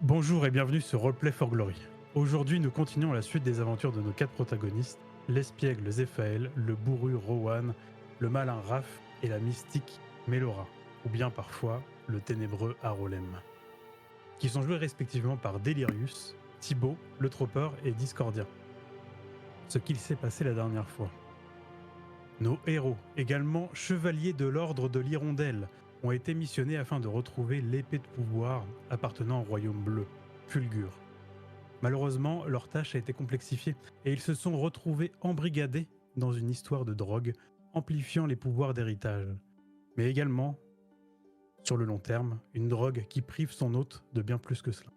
Bonjour et bienvenue sur Roleplay for Glory. Aujourd'hui, nous continuons la suite des aventures de nos 4 protagonistes, l'espiègle Zephaël, le bourru Rowan, le malin Raph et la mystique Melora, ou bien parfois le ténébreux Harolem, qui sont joués respectivement par Delirius, Thibaut, le Tropper et Discordia. Ce qu'il s'est passé la dernière fois. Nos héros, également chevaliers de l'ordre de l'Hirondelle, ont été missionnés afin de retrouver l'épée de pouvoir appartenant au royaume bleu, Fulgur. Malheureusement, leur tâche a été complexifiée et ils se sont retrouvés embrigadés dans une histoire de drogue, amplifiant les pouvoirs d'héritage. Mais également, sur le long terme, une drogue qui prive son hôte de bien plus que cela.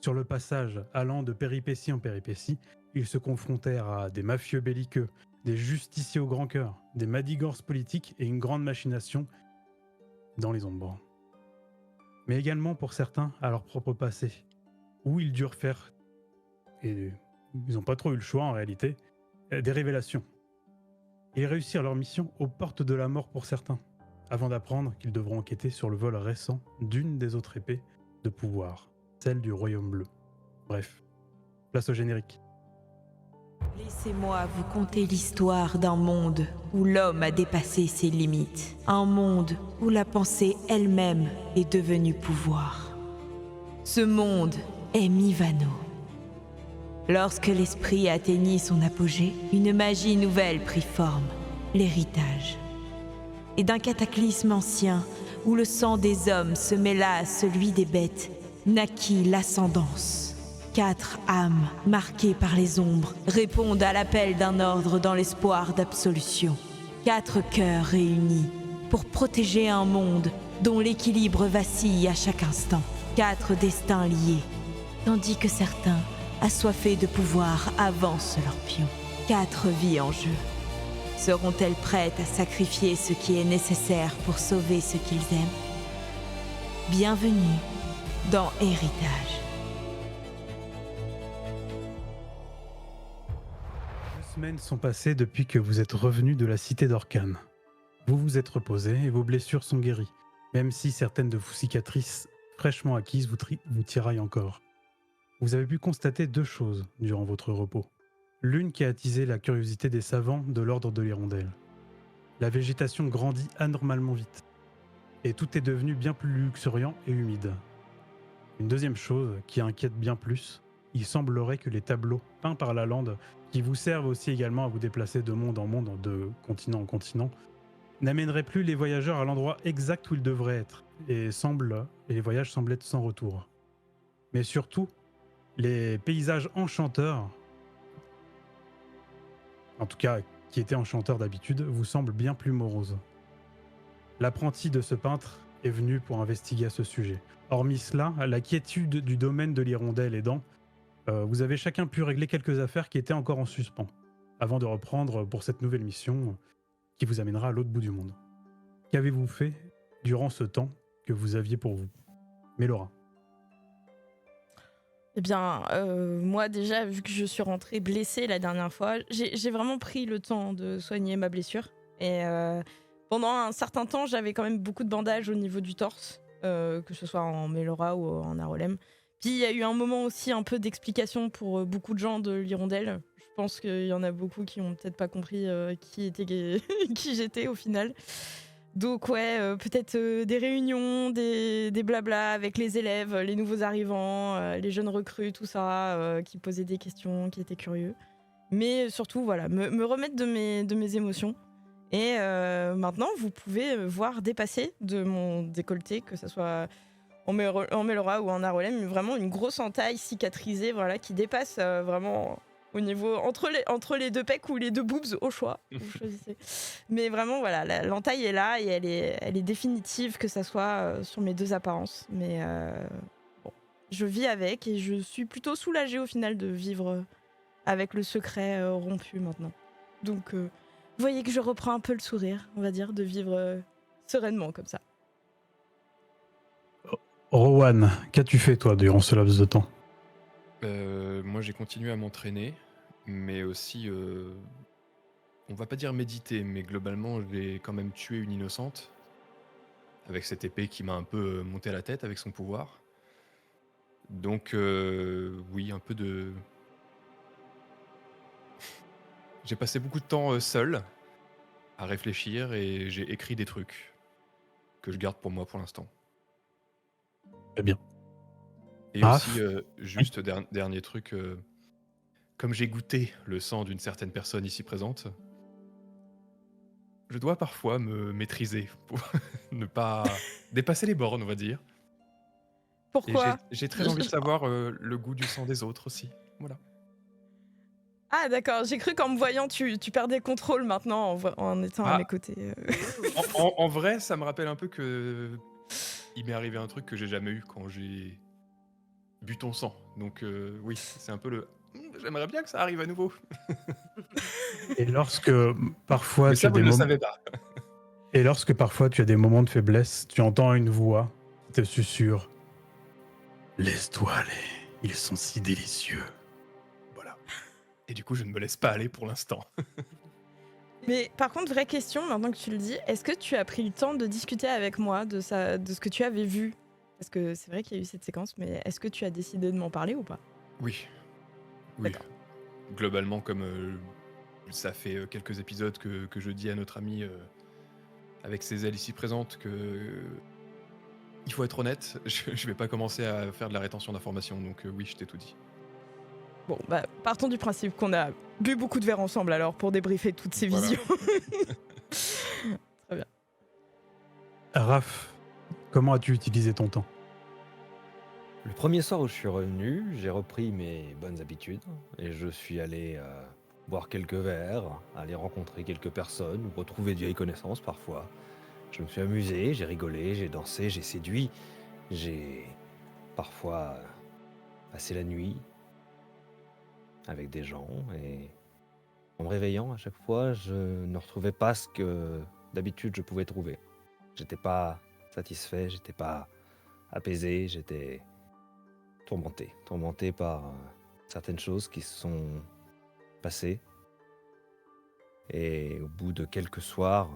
Sur le passage allant de péripétie en péripétie, ils se confrontèrent à des mafieux belliqueux, des justiciers au grand cœur, des madigances politiques et une grande machination dans les ombres. Mais également pour certains à leur propre passé, où ils durent faire, et ils n'ont pas trop eu le choix en réalité, des révélations. Et réussir leur mission aux portes de la mort pour certains, avant d'apprendre qu'ils devront enquêter sur le vol récent d'une des autres épées de pouvoir, celle du Royaume Bleu. Bref, place au générique. Laissez-moi vous conter l'histoire d'un monde où l'homme a dépassé ses limites. Un monde où la pensée elle-même est devenue pouvoir. Ce monde est Mivano. Lorsque l'esprit atteignit son apogée, une magie nouvelle prit forme, l'héritage. Et d'un cataclysme ancien, où le sang des hommes se mêla à celui des bêtes, naquit l'ascendance. 4 âmes, marquées par les ombres, répondent à l'appel d'un ordre dans l'espoir d'absolution. 4 cœurs réunis pour protéger un monde dont l'équilibre vacille à chaque instant. 4 destins liés, tandis que certains, assoiffés de pouvoir, avancent leurs pions. 4 vies en jeu. Seront-elles prêtes à sacrifier ce qui est nécessaire pour sauver ce qu'ils aiment? Bienvenue dans Héritage. 2 semaines sont passées depuis que vous êtes revenu de la cité d'Orcane. Vous vous êtes reposé et vos blessures sont guéries, même si certaines de vos cicatrices fraîchement acquises vous tiraillent encore. Vous avez pu constater 2 choses durant votre repos. L'une qui a attisé la curiosité des savants de l'ordre de l'Hirondelle. La végétation grandit anormalement vite, et tout est devenu bien plus luxuriant et humide. Une deuxième chose qui inquiète bien plus, il semblerait que les tableaux peints par la lande, qui vous servent aussi également à vous déplacer de monde en monde, de continent en continent, n'amèneraient plus les voyageurs à l'endroit exact où ils devraient être, et les voyages semblent être sans retour. Mais surtout, les paysages enchanteurs, en tout cas qui étaient enchanteurs d'habitude, vous semblent bien plus moroses. L'apprenti de ce peintre est venu pour investiguer à ce sujet. Hormis cela, la quiétude du domaine de l'Hirondelle aidant, vous avez chacun pu régler quelques affaires qui étaient encore en suspens, avant de reprendre pour cette nouvelle mission qui vous amènera à l'autre bout du monde. Qu'avez-vous fait durant ce temps que vous aviez pour vous, Melora? Eh bien, moi déjà, vu que je suis rentrée blessée la dernière fois, j'ai vraiment pris le temps de soigner ma blessure. Et pendant un certain temps, j'avais quand même beaucoup de bandages au niveau du torse, que ce soit en Melora ou en Harolem. Puis il y a eu un moment aussi un peu d'explication pour beaucoup de gens de l'Hirondelle. Je pense qu'il y en a beaucoup qui ont peut-être pas compris qui j'étais au final. Donc ouais, peut-être des réunions, des blablas avec les élèves, les nouveaux arrivants, les jeunes recrues, tout ça, qui posaient des questions, qui étaient curieux. Mais surtout, voilà, me remettre de mes émotions. Et maintenant, vous pouvez voir dépasser de mon décolleté, que ce soit en Melora ou en Harolem, vraiment une grosse entaille cicatrisée, voilà, qui dépasse vraiment au niveau entre les 2 pecs ou les 2 boobs, au choix, vous choisissez. Mais vraiment, voilà, l'entaille est là et elle est définitive, que ça soit sur mes 2 apparences. Mais bon, je vis avec et je suis plutôt soulagée au final de vivre avec le secret rompu maintenant. Donc, vous voyez que je reprends un peu le sourire, on va dire, de vivre sereinement comme ça. Rowan, qu'as-tu fait toi durant ce laps de temps? Moi, j'ai continué à m'entraîner, mais aussi, on va pas dire méditer, mais globalement, j'ai quand même tué une innocente avec cette épée qui m'a un peu monté à la tête avec son pouvoir. Donc, oui, un peu de. J'ai passé beaucoup de temps seul à réfléchir et j'ai écrit des trucs que je garde pour moi pour l'instant. Très bien. Et aussi, Raph, juste dernier truc, comme j'ai goûté le sang d'une certaine personne ici présente, je dois parfois me maîtriser pour ne pas dépasser les bornes, on va dire. Et Pourquoi? j'ai très envie de savoir le goût du sang des autres aussi. Voilà. Ah d'accord, j'ai cru qu'en me voyant, tu perdais le contrôle maintenant en étant à mes Ah, côtés. en vrai, ça me rappelle un peu que il m'est arrivé un truc que j'ai jamais eu quand j'ai bu ton sang. Donc oui, c'est un peu le. J'aimerais bien que ça arrive à nouveau. et lorsque parfois Mais tu ça, as vous des ne le moments savez pas. et lorsque parfois tu as des moments de faiblesse, tu entends une voix qui te susurre. Laisse-toi aller, ils sont si délicieux. Voilà. Et du coup, je ne me laisse pas aller pour l'instant. Mais par contre, vraie question, maintenant que tu le dis, est-ce que tu as pris le temps de discuter avec moi de ce que tu avais vu? Parce que c'est vrai qu'il y a eu cette séquence, mais est-ce que tu as décidé de m'en parler ou pas? Oui, oui. D'accord. Globalement, comme ça fait quelques épisodes que je dis à notre ami avec ses ailes ici présentes que il faut être honnête, je vais pas commencer à faire de la rétention d'informations, donc oui, je t'ai tout dit. Bon, bah, partons du principe qu'on a bu beaucoup de verre ensemble alors pour débriefer toutes ces Voilà. visions. Très bien. Raph, comment as-tu utilisé ton temps? Le premier soir où je suis revenu, j'ai repris mes bonnes habitudes et je suis allé boire quelques verres, aller rencontrer quelques personnes, ou retrouver de vieilles connaissances parfois. Je me suis amusé, j'ai rigolé, j'ai dansé, j'ai séduit, j'ai parfois passé la nuit avec des gens et en me réveillant à chaque fois, je ne retrouvais pas ce que d'habitude je pouvais trouver. J'étais pas satisfait, j'étais pas apaisé, j'étais tourmenté par certaines choses qui se sont passées. Et au bout de quelques soirs,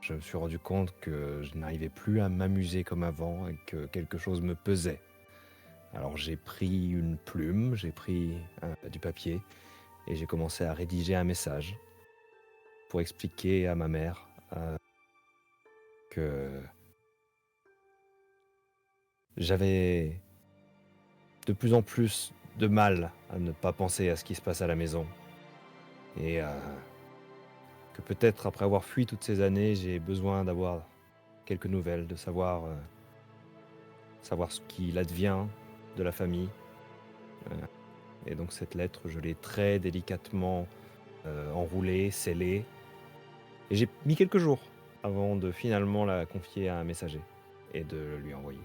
je me suis rendu compte que je n'arrivais plus à m'amuser comme avant et que quelque chose me pesait. Alors j'ai pris une plume, j'ai pris du papier et j'ai commencé à rédiger un message pour expliquer à ma mère que j'avais de plus en plus de mal à ne pas penser à ce qui se passe à la maison. Et que peut-être après avoir fui toutes ces années, j'ai besoin d'avoir quelques nouvelles, de savoir ce qu'il advient de la famille. Et donc cette lettre, je l'ai très délicatement enroulée, scellée. Et j'ai mis quelques jours avant de finalement la confier à un messager et de lui envoyer.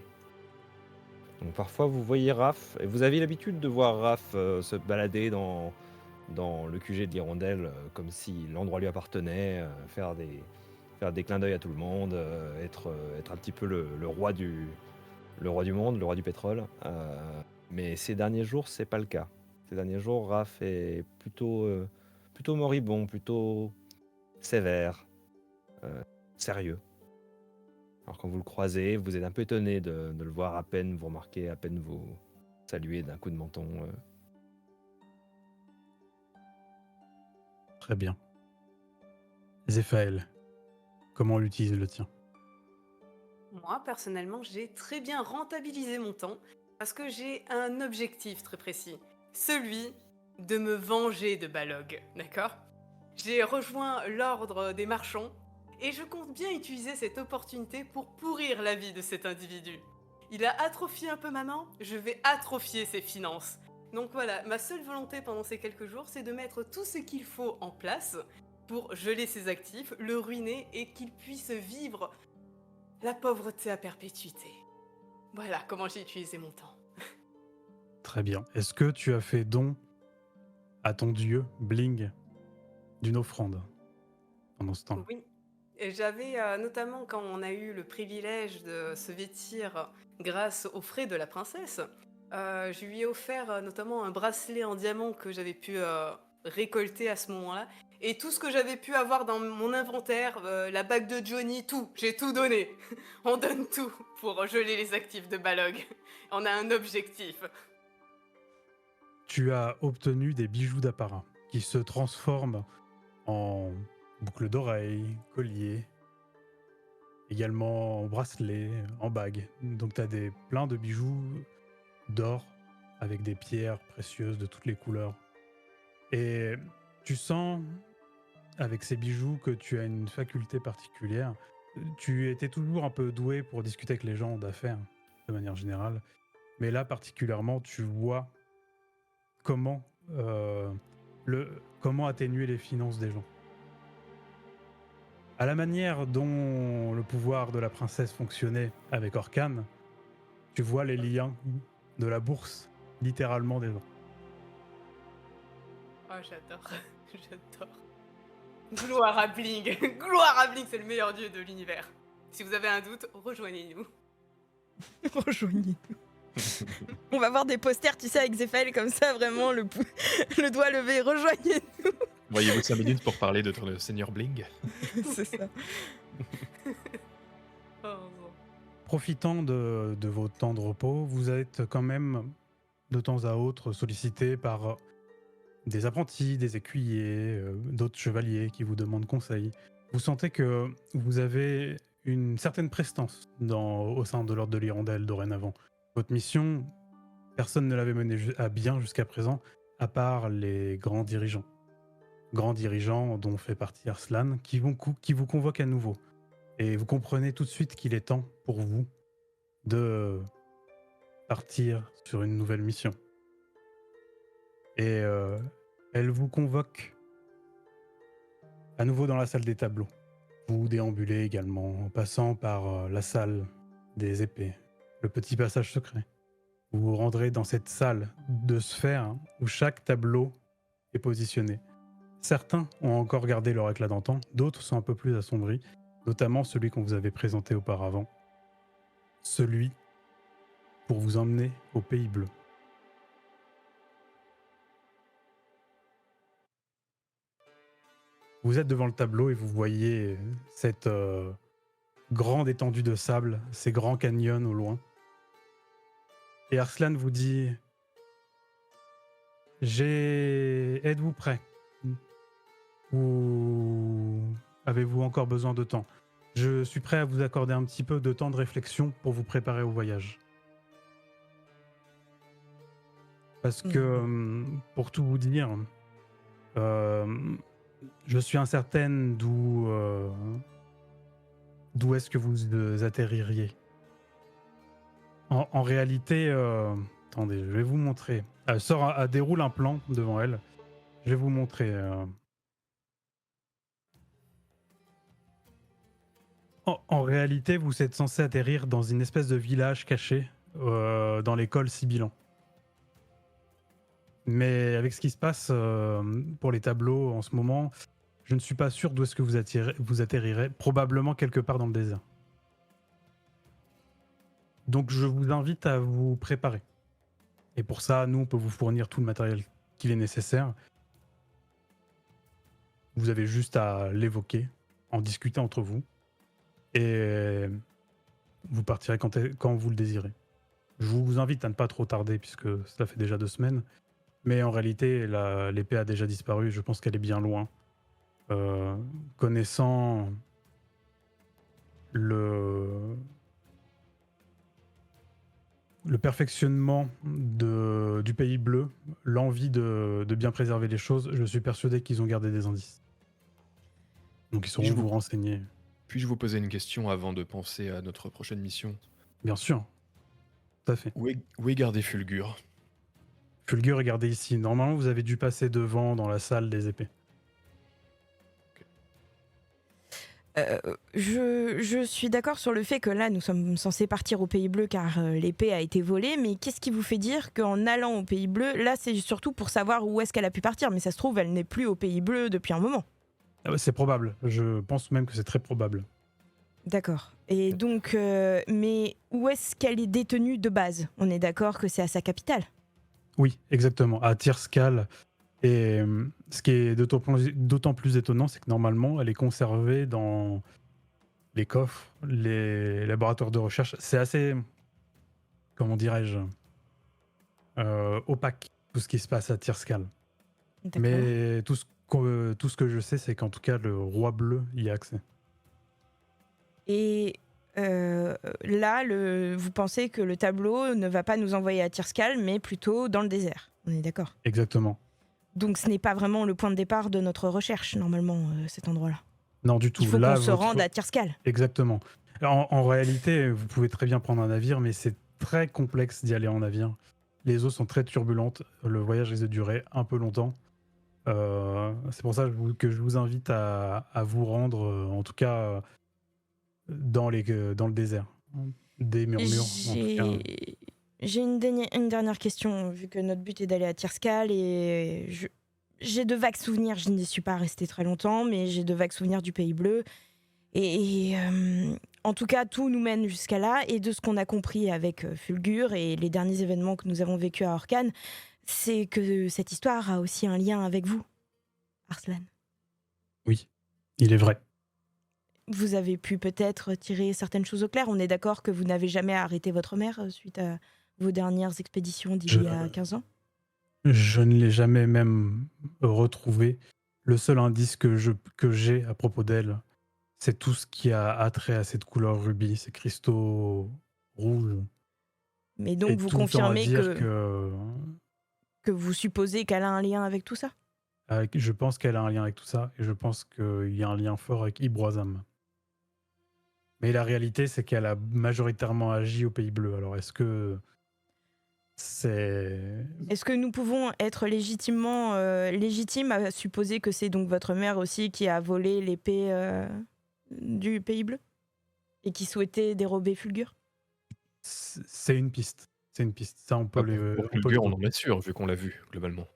Donc parfois vous voyez Raph, et vous avez l'habitude de voir Raph se balader dans le QG de l'Hirondelle comme si l'endroit lui appartenait, faire des clins d'œil à tout le monde, être un petit peu le roi du monde, le roi du pétrole. Mais ces derniers jours, c'est pas le cas. Ces derniers jours, Raph est plutôt moribond, plutôt sévère, sérieux. Alors quand vous le croisez, vous êtes un peu étonné de le voir à peine, vous remarquez à peine vous saluer d'un coup de menton. Très bien. Zéphaël, comment on utilise le tien? Moi, personnellement, j'ai très bien rentabilisé mon temps parce que j'ai un objectif très précis. Celui de me venger de Balog, d'accord? J'ai rejoint l'ordre des marchands et je compte bien utiliser cette opportunité pour pourrir la vie de cet individu. Il a atrophié un peu maman, je vais atrophier ses finances. Donc voilà, ma seule volonté pendant ces quelques jours, c'est de mettre tout ce qu'il faut en place pour geler ses actifs, le ruiner et qu'il puisse vivre la pauvreté à perpétuité. Voilà comment j'ai utilisé mon temps. Très bien. Est-ce que tu as fait don à ton dieu, Bling, d'une offrande pendant ce temps? Oui. Et j'avais notamment quand on a eu le privilège de se vêtir grâce aux frais de la princesse, je lui ai offert notamment un bracelet en diamant que j'avais pu récolter à ce moment-là. Et tout ce que j'avais pu avoir dans mon inventaire, la bague de Johnny, tout, j'ai tout donné. On donne tout pour geler les actifs de Balog. On a un objectif. Tu as obtenu des bijoux d'apparat qui se transforment en boucles d'oreilles, colliers, également en bracelets, en bagues. Donc tu as plein de bijoux d'or avec des pierres précieuses de toutes les couleurs. Et tu sens, avec ces bijoux, que tu as une faculté particulière. Tu étais toujours un peu doué pour discuter avec les gens d'affaires, de manière générale. Mais là, particulièrement, tu vois comment, comment atténuer les finances des gens. À la manière dont le pouvoir de la princesse fonctionnait avec Orcan, tu vois les liens de la bourse, littéralement, des gens. Oh, j'adore. J'adore. Gloire à Bling. Gloire à Bling, c'est le meilleur dieu de l'univers. Si vous avez un doute, rejoignez-nous. Rejoignez-nous. On va voir des posters, tu sais, avec Zephaël comme ça, vraiment, le doigt levé. Rejoignez-nous. Voyez-vous 5 minutes pour parler de notre Seigneur Bling? C'est ça. Oh, bon. Profitant de vos temps de repos, vous êtes quand même de temps à autre sollicité par des apprentis, des écuyers, d'autres chevaliers qui vous demandent conseil. Vous sentez que vous avez une certaine prestance au sein de l'Ordre de l'Hirondelle dorénavant. Votre mission, personne ne l'avait menée à bien jusqu'à présent, à part les grands dirigeants. Grands dirigeants dont fait partie Arslan, qui vous convoquent à nouveau. Et vous comprenez tout de suite qu'il est temps pour vous de partir sur une nouvelle mission. Et elle vous convoque à nouveau dans la salle des tableaux. Vous déambulez également, en passant par la salle des épées, le petit passage secret. Vous vous rendrez dans cette salle de sphères où chaque tableau est positionné. Certains ont encore gardé leur éclat d'antan, d'autres sont un peu plus assombris, notamment celui qu'on vous avait présenté auparavant. Celui pour vous emmener au Pays Bleu. Vous êtes devant le tableau et vous voyez cette grande étendue de sable, ces grands canyons au loin. Et Arslan vous dit « Êtes-vous prêt ? Ou avez-vous encore besoin de temps ? Je suis prêt à vous accorder un petit peu de temps de réflexion pour vous préparer au voyage. » Parce que, pour tout vous dire, je suis incertaine d'où est-ce que vous atterririez. En réalité, attendez, je vais vous montrer. Elle déroule un plan devant elle. Je vais vous montrer. En réalité, vous êtes censé atterrir dans une espèce de village caché dans l'école Sibylan. Mais avec ce qui se passe pour les tableaux en ce moment, je ne suis pas sûr d'où est-ce que vous atterrirez. Probablement quelque part dans le désert. Donc je vous invite à vous préparer. Et pour ça, nous, on peut vous fournir tout le matériel qu'il est nécessaire. Vous avez juste à l'évoquer, en discuter entre vous. Et vous partirez quand vous le désirez. Je vous invite à ne pas trop tarder, puisque ça fait déjà 2 semaines. Mais en réalité, l'épée a déjà disparu. Je pense qu'elle est bien loin. Connaissant le perfectionnement du Pays Bleu, l'envie de bien préserver les choses, je suis persuadé qu'ils ont gardé des indices. Donc ils sauront vous renseigner. Puis-je vous poser une question avant de penser à notre prochaine mission? Bien sûr. Tout à fait. Où est gardé Fulgur? Fulgur est gardé ici. Normalement, vous avez dû passer devant dans la salle des épées. Je suis d'accord sur le fait que là, nous sommes censés partir au Pays Bleu car l'épée a été volée, mais qu'est-ce qui vous fait dire qu'en allant au Pays Bleu, là, c'est surtout pour savoir où est-ce qu'elle a pu partir, mais ça se trouve, elle n'est plus au Pays Bleu depuis un moment. C'est probable. Je pense même que c'est très probable. D'accord. Et donc, mais où est-ce qu'elle est détenue de base? On est d'accord que c'est à sa capitale? Oui, exactement. À Tirskal. Et ce qui est d'autant plus étonnant, c'est que normalement, elle est conservée dans les coffres, les laboratoires de recherche. C'est assez, comment dirais-je, opaque, tout ce qui se passe à Tyrskal. D'accord. Mais tout ce que je sais, c'est qu'en tout cas, le roi bleu y a accès. Et là, vous pensez que le tableau ne va pas nous envoyer à Tyrskal, mais plutôt dans le désert. On est d'accord. Exactement. Donc ce n'est pas vraiment le point de départ de notre recherche, normalement, cet endroit-là. Non, du tout. Il faut Là, qu'on se rende à Tyrskal. Exactement. En réalité, vous pouvez très bien prendre un navire, mais c'est très complexe d'y aller en navire. Les eaux sont très turbulentes. Le voyage risque de durer un peu longtemps. C'est pour ça que je vous invite à vous rendre, en tout cas, dans le désert. Des murmures, en tout cas. J'ai une dernière question, vu que notre but est d'aller à Tyrskal, et j'ai de vagues souvenirs, je n'y suis pas restée très longtemps, mais j'ai de vagues souvenirs du Pays Bleu. Et en tout cas, tout nous mène jusqu'à là, et de ce qu'on a compris avec Fulgur et les derniers événements que nous avons vécus à Orkan, c'est que cette histoire a aussi un lien avec vous, Arslan. Oui, il est vrai. Vous avez pu peut-être tirer certaines choses au clair. On est d'accord que vous n'avez jamais arrêté votre mère suite à vos dernières expéditions d'il y a 15 ans? Je ne l'ai jamais même retrouvé. Le seul indice que j'ai à propos d'elle, c'est tout ce qui a attrait à cette couleur rubis, ces cristaux rouges. Mais Et donc vous tout le temps à confirmez dire que vous supposez qu'elle a un lien avec tout ça? je pense qu'elle a un lien avec tout ça, et je pense qu'il y a un lien fort avec Ibroazam. Mais la réalité, c'est qu'elle a majoritairement agi au Pays Bleu. Alors, est-ce que c'est... Est-ce que nous pouvons être légitimes à supposer que c'est donc votre mère aussi qui a volé l'épée du Pays Bleu et qui souhaitait dérober Fulgur? C'est une piste. C'est une piste. Ça, on peut Pour Fulgur, on en est sûr, vu qu'on l'a vu, globalement.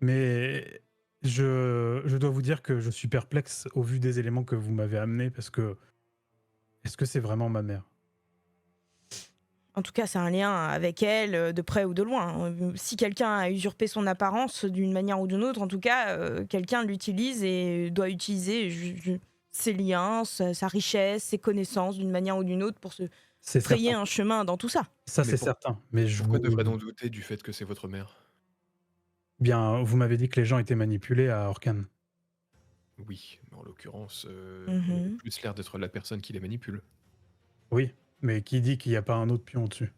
Mais je dois vous dire que je suis perplexe au vu des éléments que vous m'avez amenés, parce que est-ce que c'est vraiment ma mère? En tout cas, c'est un lien avec elle, de près ou de loin. Si quelqu'un a usurpé son apparence d'une manière ou d'une autre, en tout cas, quelqu'un l'utilise et doit utiliser ses liens, sa richesse, ses connaissances d'une manière ou d'une autre pour se C'est frayer certain. un chemin dans tout ça. Ça, Mais c'est certain. Mais Pourquoi devrait-on douter du fait que c'est votre mère? Bien, vous m'avez dit que les gens étaient manipulés à Orkan. Oui, mais en l'occurrence, Mhm. on a plus l'air d'être la personne qui les manipule. Oui, mais qui dit qu'il n'y a pas un autre pion au-dessus?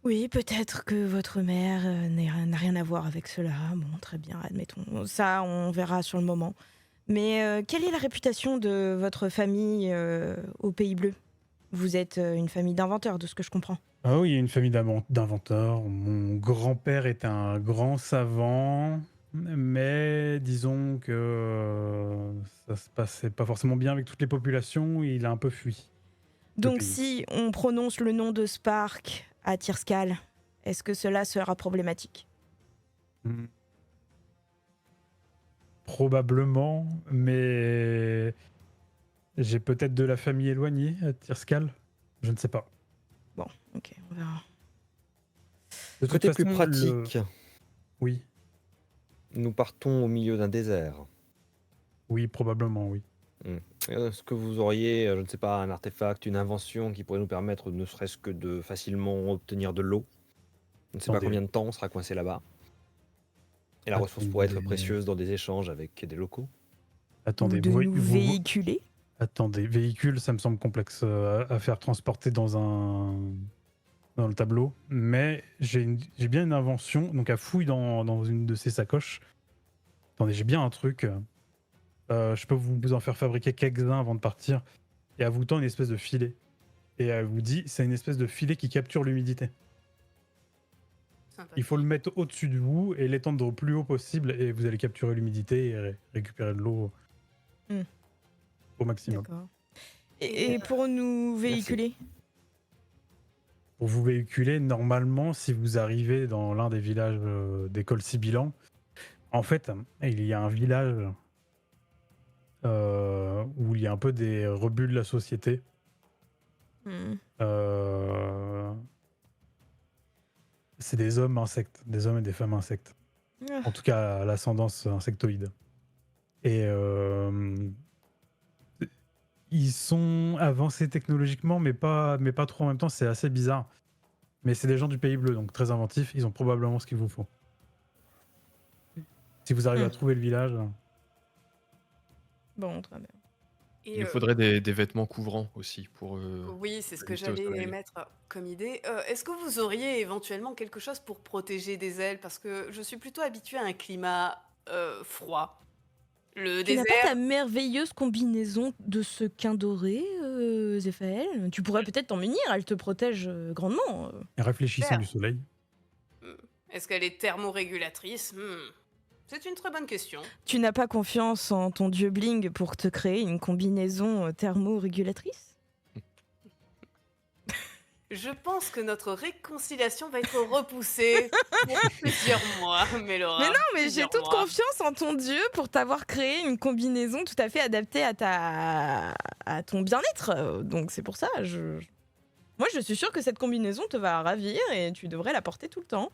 Oui, peut-être que votre mère n'a rien à voir avec cela. Bon, très bien, admettons. Ça, on verra sur le moment. Mais quelle est la réputation de votre famille au Pays Bleu? Vous êtes une famille d'inventeurs, de ce que je comprends. Ah oui, une famille d'inventeurs. Mon grand-père est un grand savant, mais disons que ça se passait pas forcément bien avec toutes les populations. Il a un peu fui. Donc pays. si on prononce le nom de Spark à Tyrskal, est-ce que cela sera problématique? Probablement, mais j'ai peut-être de la famille éloignée à Tyrskal. Je ne sais pas. Bon, ok, on verra. De toute Côté plus façon, pratique, Oui, nous partons au milieu d'un désert. oui, probablement, oui. Est-ce que vous auriez, je ne sais pas, un artefact, une invention qui pourrait nous permettre ne serait-ce que de facilement obtenir de l'eau? Je ne sais pas Attendez. combien de temps on sera coincé là-bas. Et la ressource pourrait être précieuse dans des échanges avec des locaux. Attendez, Ou de nous véhiculer. Attendez, véhicule, ça me semble complexe à faire transporter dans le tableau, mais j'ai bien une invention, donc à fouille dans une de ces sacoches. Attendez, j'ai bien un truc. Je peux vous en faire fabriquer quelques-uns avant de partir, et elle vous tend une espèce de filet. Et elle vous dit, c'est une espèce de filet qui capture l'humidité. Il faut le mettre au-dessus de vous et l'étendre au plus haut possible, et vous allez capturer l'humidité et récupérer de l'eau au maximum. D'accord. Et pour nous véhiculer? Pour vous véhiculer, normalement, si vous arrivez dans l'un des villages d'école Sibylan, en fait, il y a un village où il y a un peu des rebuts de la société. C'est des hommes insectes, des hommes et des femmes insectes. Ah. En tout cas, à l'ascendance insectoïde. Et ils sont avancés technologiquement, mais pas trop en même temps. C'est assez bizarre. Mais c'est des gens du Pays Bleu, donc très inventifs. Ils ont probablement ce qu'il vous faut. Si vous arrivez à trouver le village. Bon, très bien. Et, Il nous faudrait des vêtements couvrants aussi pour. oui, c'est ce que résister au j'allais soleil. émettre comme idée. Est-ce que vous auriez éventuellement quelque chose pour protéger des ailes? Parce que je suis plutôt habituée à un climat froid. Le Tu n'as pas désert, ta merveilleuse combinaison de sequins dorés, Zéphaël? Tu pourrais peut-être t'en munir, elle te protège grandement. Réfléchissant du soleil. est-ce qu'elle est thermorégulatrice? C'est une très bonne question. Tu n'as pas confiance en ton dieu Bling pour te créer une combinaison thermorégulatrice? Je pense que notre réconciliation va être repoussée pour plusieurs mois, Mélora. Mais non, mais j'ai plusieurs toute mois. confiance en ton dieu pour t'avoir créé une combinaison tout à fait adaptée à ton bien-être. Donc c'est pour ça, moi je suis sûre que cette combinaison te va ravir et tu devrais la porter tout le temps.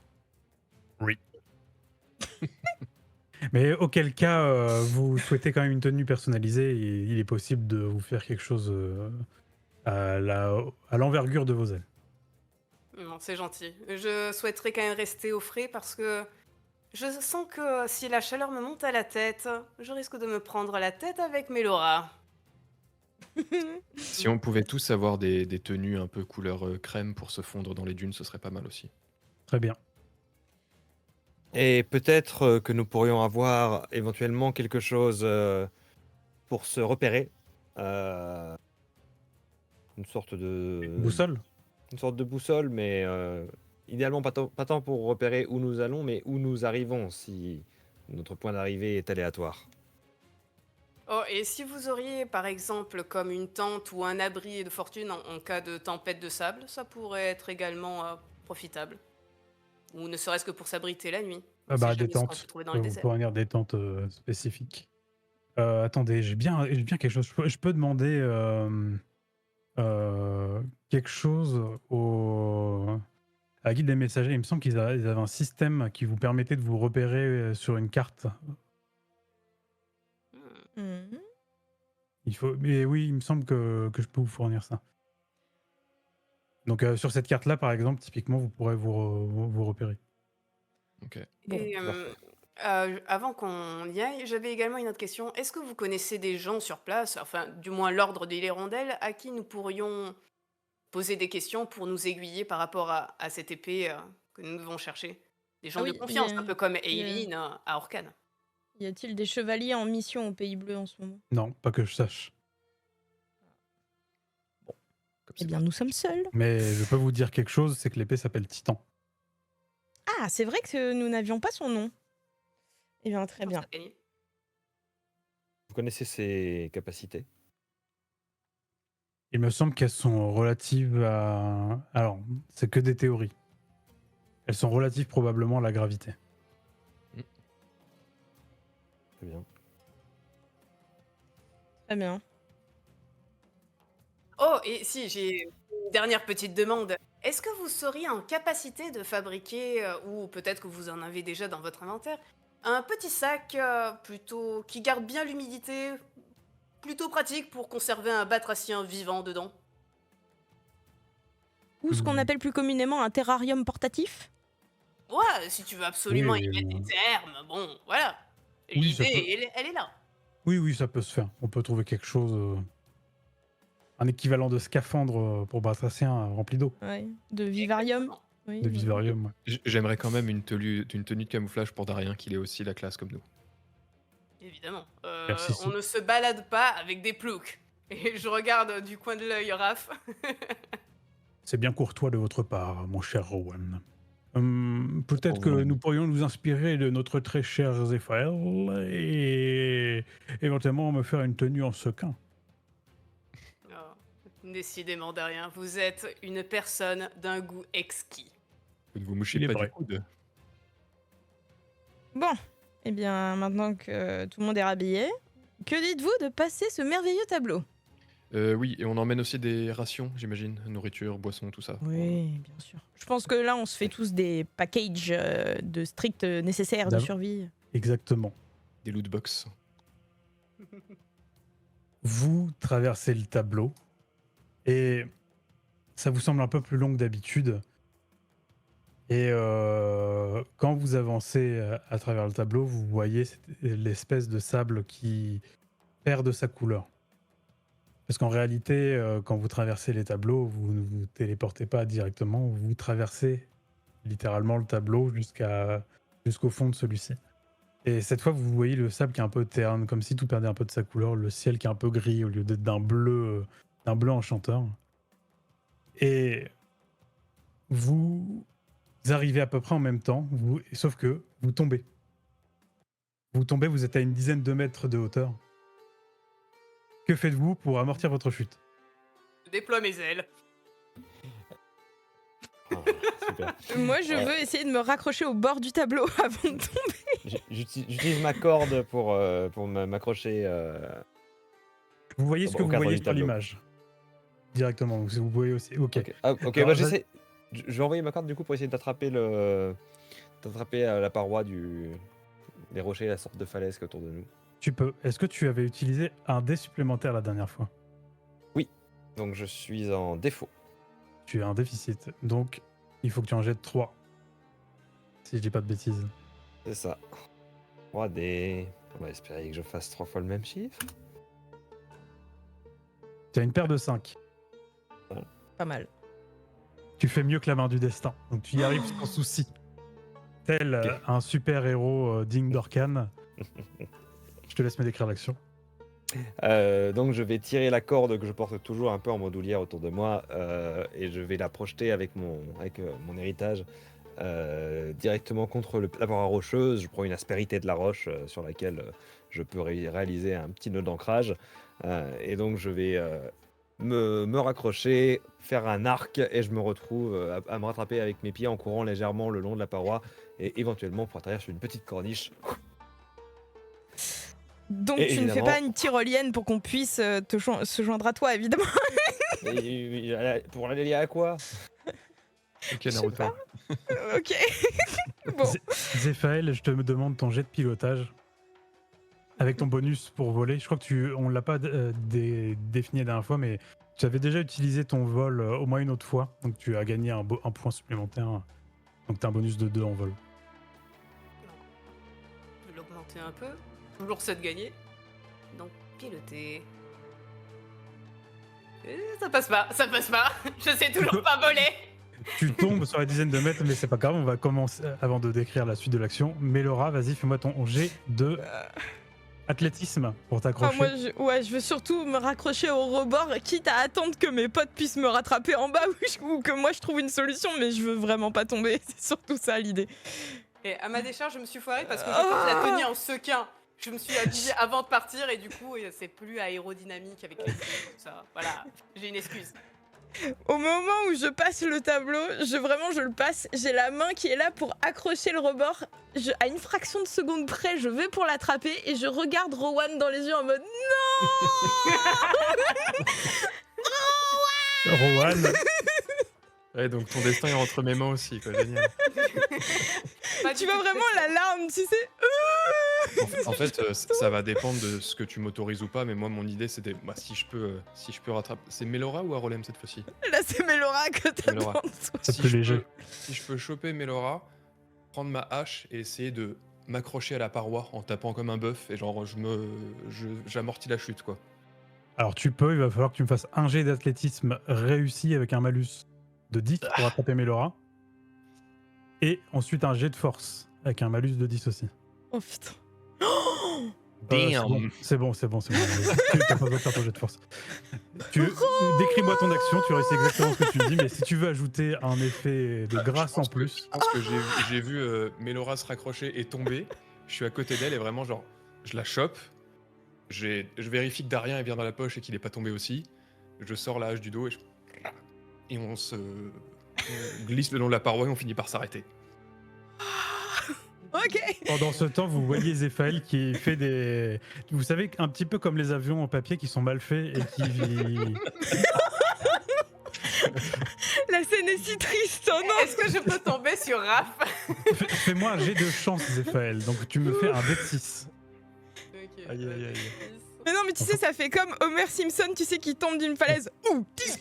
Mais auquel cas, vous souhaitez quand même une tenue personnalisée, et il est possible de vous faire quelque chose à l'envergure de vos ailes. Non, c'est gentil. Je souhaiterais quand même rester au frais parce que je sens que si la chaleur me monte à la tête, je risque de me prendre la tête avec Mélora. Si on pouvait tous avoir des tenues un peu couleur crème pour se fondre dans les dunes, ce serait pas mal aussi. Très bien. Et peut-être que nous pourrions avoir éventuellement quelque chose pour se repérer. Une sorte de Boussole. Une sorte de boussole, mais idéalement pas tant pour repérer où nous allons, mais où nous arrivons si notre point d'arrivée est aléatoire. Oh, et si vous auriez par exemple comme une tente ou un abri de fortune en cas de tempête de sable, ça pourrait être également profitable. Ou ne serait-ce que pour s'abriter la nuit. On sait Des jamais ce qu'on tentes. peut trouver dans le Vous désert. pouvez venir des tentes spécifiques. Attendez, j'ai bien quelque chose. Je peux demander quelque chose à la guilde des messagers. Il me semble qu'ils avaient un système qui vous permettait de vous repérer sur une carte. Mhm. Mais oui, il me semble que je peux vous fournir ça. Donc sur cette carte-là, par exemple, typiquement, vous pourrez vous repérer. Ok. Bon, Et avant qu'on y aille, j'avais également une autre question. Est-ce que vous connaissez des gens sur place, enfin du moins l'ordre des hirondelles, à qui nous pourrions poser des questions pour nous aiguiller par rapport à cette épée que nous devons chercher? Des gens Ah de oui, confiance, il y a- un peu comme il y a- Eileen à Orcan. Y a-t-il des chevaliers en mission au Pays Bleu en ce moment? Non, pas que je sache. Comme Eh c'est bien, nous sommes seuls. Mais je peux vous dire quelque chose, c'est que l'épée s'appelle Titan. Ah, c'est vrai que nous n'avions pas son nom. Eh bien, très bien. Ça a gagné. Vous connaissez ses capacités? Il me semble qu'elles sont relatives à... Alors, c'est que des théories. Elles sont relatives probablement à la gravité. Très bien. Très bien. Oh, et si, j'ai une dernière petite demande. Est-ce que vous seriez en capacité de fabriquer, ou peut-être que vous en avez déjà dans votre inventaire, un petit sac plutôt qui garde bien l'humidité, plutôt pratique pour conserver un batracien vivant dedans? Ou ce qu'on Mhm. appelle plus communément un terrarium portatif. Ouais, si tu veux absolument Oui, y mettre des termes, bon, voilà. Oui, ça L'idée, elle est là. Oui, ça peut se faire. On peut trouver quelque chose... un équivalent de scaphandre pour batracien rempli d'eau. Ouais. De vivarium. Exactement. Oui, De oui. vivarium, ouais. J'aimerais quand même une tenue de camouflage pour Darien, qu'il ait aussi la classe comme nous. Évidemment. Merci, On ne se balade pas avec des ploucs. Et je regarde du coin de l'œil Raph. C'est bien courtois de votre part, mon cher Rowan. Peut-être que problème. nous pourrions nous inspirer de notre très cher Zéphaël et éventuellement me faire une tenue en sequin. Oh, décidément, Darien, vous êtes une personne d'un goût exquis. Vous ne vous mouchez Il est pas vrai. du coude. Bon, eh bien, maintenant que tout le monde est rhabillé, que dites-vous de passer ce merveilleux tableau? Oui, et on emmène aussi des rations, j'imagine. Nourriture, boisson, tout ça. Oui, bien sûr. Je pense que là, on se fait tous des packages de strict nécessaires de D'av- survie. Exactement. Des loot box. Vous traversez le tableau et ça vous semble un peu plus long que d'habitude. Et quand vous avancez à travers le tableau, vous voyez l'espèce de sable qui perd de sa couleur. Parce qu'en réalité, quand vous traversez les tableaux, vous ne vous téléportez pas directement, vous traversez littéralement le tableau jusqu'au fond de celui-ci. Et cette fois, vous voyez le sable qui est un peu terne, comme si tout perdait un peu de sa couleur, le ciel qui est un peu gris au lieu d'être d'un bleu enchanteur. Et vous arrivez à peu près en même temps, sauf que vous tombez. Vous tombez, vous êtes à une dizaine de mètres de hauteur. Que faites-vous pour amortir votre chute? Je déploie mes ailes. Ah, super. Moi, je veux essayer de me raccrocher au bord du tableau avant de tomber. J'utilise ma corde pour m'accrocher. Vous voyez ce Au que vous cadre voyez du sur tableau. l'image directement. Donc, vous voyez aussi. Ok. Ok, ah, ok, Alors, bah j'essaie. Je vais envoyer ma corde du coup pour essayer d'attraper la paroi des rochers, la sorte de falaise qui est autour de nous. Tu peux. Est-ce que tu avais utilisé un dé supplémentaire la dernière fois? Donc je suis en défaut. Tu as un déficit. Donc, il faut que tu en jettes 3. Si je dis pas de bêtises. C'est ça. 3D. On va espérer que je fasse 3 fois le même chiffre. Tu as une paire de 5. Pas mal. Tu fais mieux que la main du destin. Donc, tu y arrives sans souci. Tel Ok. un super-héros digne d'Orcan. Je te laisse me décrire l'action. Donc je vais tirer la corde que je porte toujours un peu en bandoulière autour de moi et je vais la projeter avec mon héritage directement contre la paroi rocheuse. Je prends une aspérité de la roche sur laquelle je peux réaliser un petit nœud d'ancrage et donc je vais me raccrocher, faire un arc et je me retrouve à me rattraper avec mes pieds en courant légèrement le long de la paroi et éventuellement pour atterrir sur une petite corniche. Donc, Et tu ne fais évidemment- pas une tyrolienne pour qu'on puisse se joindre à toi, évidemment. Pour aller à quoi? Ok, Je sais Naruto. pas. Ok. Bon. Zéphaël, je te demande ton jet de pilotage. Avec ton bonus pour voler. Je crois que on l'a pas défini la dernière fois, mais tu avais déjà utilisé ton vol au moins une autre fois. Donc tu as gagné un point supplémentaire. Donc tu as un bonus de 2 en vol. Je vais l'augmenter un peu. Toujours 7 gagnés. Donc, piloter. Ça passe pas, ça passe pas. Je sais toujours pas voler. Tu tombes sur la dizaine de mètres, mais c'est pas grave. On va commencer avant de décrire la suite de l'action. Mélora, vas-y, fais-moi ton jet de athlétisme pour Ah, t'accrocher. moi, je veux surtout me raccrocher au rebord, quitte à attendre que mes potes puissent me rattraper en bas ou que moi je trouve une solution, mais je veux vraiment pas tomber. C'est surtout ça l'idée. Et à ma décharge, je me suis foirée parce que j'ai fait la tenue en sequin. Je me suis habillée avant de partir et du coup, c'est plus aérodynamique avec les fils, tout ça. Voilà, j'ai une excuse. Au moment où je passe le tableau, je le passe, j'ai la main qui est là pour accrocher le rebord. À une fraction de seconde près, je vais pour l'attraper et je regarde Rowan dans les yeux en mode Rowan, Ouais, donc ton destin est entre mes mains aussi, quoi. Génial. Pas tu du vois tout. vraiment la larme, tu sais. En fait, ça va dépendre de ce que tu m'autorises ou pas, mais moi, mon idée, c'était si je peux rattraper. C'est Mélora ou Arolem cette fois-ci? Là, c'est Mélora que t'as Mélora. devant toi. c'est plus léger. Si je peux choper Mélora, prendre ma hache et essayer de m'accrocher à la paroi en tapant comme un bœuf et genre j'amortis la chute, quoi. Alors tu peux, il va falloir que tu me fasses un jet d'athlétisme réussi avec un malus de 10 pour attraper Mélora. Et ensuite un jet de force avec un malus de 10 aussi. Oh putain. C'est bon. Tu n'as pas besoin de faire ton jet de force. Décris-moi ton action, tu réussis exactement ce que tu dis, mais si tu veux ajouter un effet de grâce en plus... Je pense que j'ai vu Mélora se raccrocher et tomber. Je suis à côté d'elle et vraiment, genre, je la chope. Je vérifie que Darien est bien dans la poche et qu'il est pas tombé aussi. Je sors la hache du dos et on se glisse le long de la paroi et on finit par s'arrêter. Ok. Ok. Pendant ce temps, vous voyez Zéphaël qui fait des... Vous savez, un petit peu comme les avions en papier qui sont mal faits et qui... La scène est si triste, oh non. Est-ce que je peux tomber sur Raph? Fais-moi un jet de chance, Zéphaël. Donc tu me fais un dé de 6. Ok. Aïe, aïe, aïe. Mais non, mais tu sais, ça fait comme Homer Simpson, tu sais, qui tombe d'une falaise. Ouh, Ce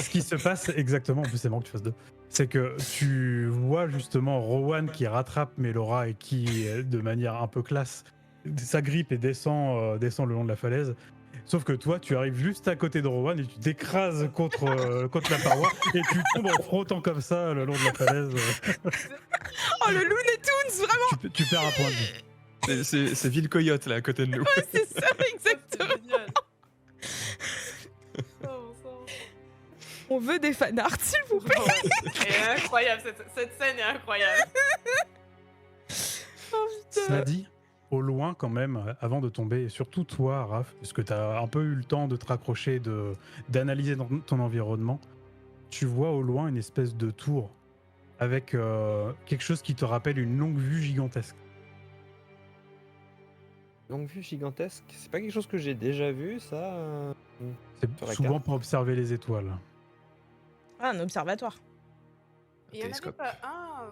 qui se passe exactement, en plus c'est marrant que tu fasses deux, c'est que tu vois justement Rowan qui rattrape Melora et qui, de manière un peu classe, s'agrippe et descend le long de la falaise. Sauf que toi, tu arrives juste à côté de Rowan et tu t'écrases contre la paroi et tu tombes en frottant comme ça le long de la falaise. Oh, le Looney Tunes, vraiment, Tu perds un point de vie. C'est Ville Coyote là à côté de nous. c'est ça, exactement. C'est génial. Oh, sang. On veut des fanarts, s'il vous plaît. Elle est incroyable, cette scène est incroyable. Cela dit, au loin quand même, avant de tomber, et surtout toi, Raph, parce que tu as un peu eu le temps de te raccrocher, d'analyser ton environnement, tu vois au loin une espèce de tour avec quelque chose qui te rappelle une longue vue gigantesque. Longue vue gigantesque, c'est pas quelque chose que j'ai déjà vu, ça C'est Sur la souvent carte. pour observer les étoiles. Ah, un observatoire. Il y en avait Télescope. pas un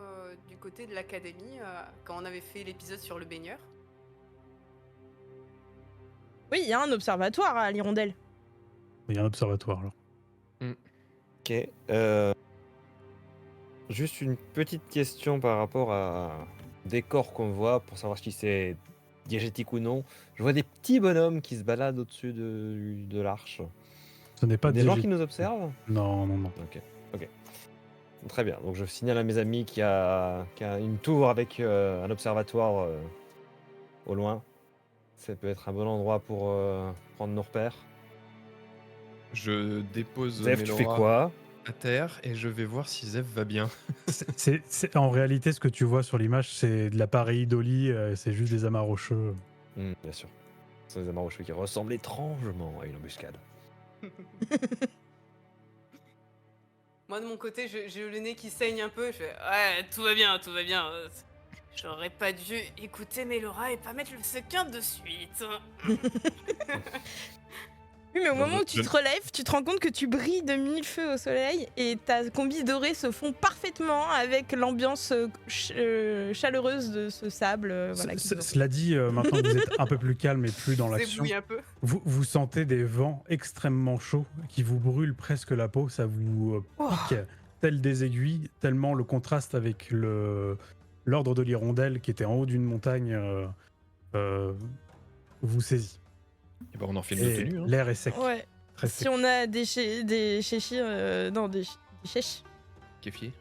du côté de l'académie quand on avait fait l'épisode sur le baigneur. Oui, il y a un observatoire à l'Hirondelle. Il y a un observatoire alors. Ok. Juste une petite question par rapport à décor qu'on voit pour savoir si c'est diégétique ou non. Je vois des petits bonhommes qui se baladent au-dessus de l'arche. Ce n'est pas Des gens qui diégétique. nous observent. Non, non, non. Ok. Très bien. Donc je signale à mes amis qu'il y a une tour avec un observatoire au loin. Ça peut être un bon endroit pour prendre nos repères. Je dépose Zef, tu fais Melora quoi? à terre et je vais voir si Zef va bien. En réalité, ce que tu vois sur l'image, c'est de la pareidolie, c'est juste des amas rocheux. Bien sûr. Ce sont des amas rocheux qui ressemblent étrangement à une embuscade. Moi de mon côté, j'ai le nez qui saigne un peu. Je fais ouais, tout va bien, tout va bien. J'aurais pas dû écouter Melora et pas mettre le sequin de suite. Oui, mais au Non, moment où tu te relèves, tu te rends compte que tu brilles de mille feux au soleil et ta combi dorée se fond parfaitement avec l'ambiance chaleureuse de ce sable. Voilà, qui nous Cela dit, maintenant que vous êtes un peu plus calme et plus dans l'action, Zébouille un peu. vous sentez des vents extrêmement chauds qui vous brûlent presque la peau, ça vous Oh. pique tel des aiguilles, tellement le contraste avec l'ordre de l'hirondelle qui était en haut d'une montagne vous saisit. Et ben on en filme Et de tenue. Hein. l'air est sec, Ouais. très Si sec. on a des chéchis, non, des chèches, Kéfier.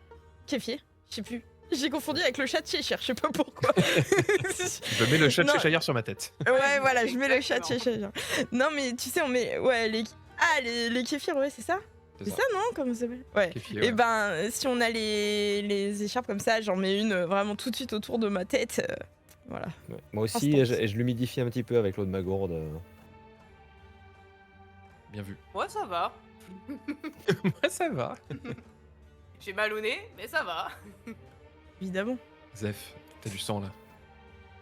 kéfiers, je sais plus. J'ai confondu avec le chat de Cheshire, je sais pas pourquoi. Je mets le chat de Non. Cheshire sur ma tête. Ouais, voilà, je mets le chat de Exactement. Cheshire. Non, mais tu sais, on met. Ouais, les kéfirs, ouais, c'est ça? C'est ça, non? Comment ça s'appelle? Ouais. Kéfier, Et ouais. ben, si on a les écharpes comme ça, j'en mets une vraiment tout de suite autour de ma tête. Voilà. Ouais. Moi aussi, Instant. je l'humidifie un petit peu avec l'eau de ma gourde. Bien vu. Moi ça va. Moi ça va. J'ai mal au nez, mais ça va. Évidemment. Zef, t'as du sang là.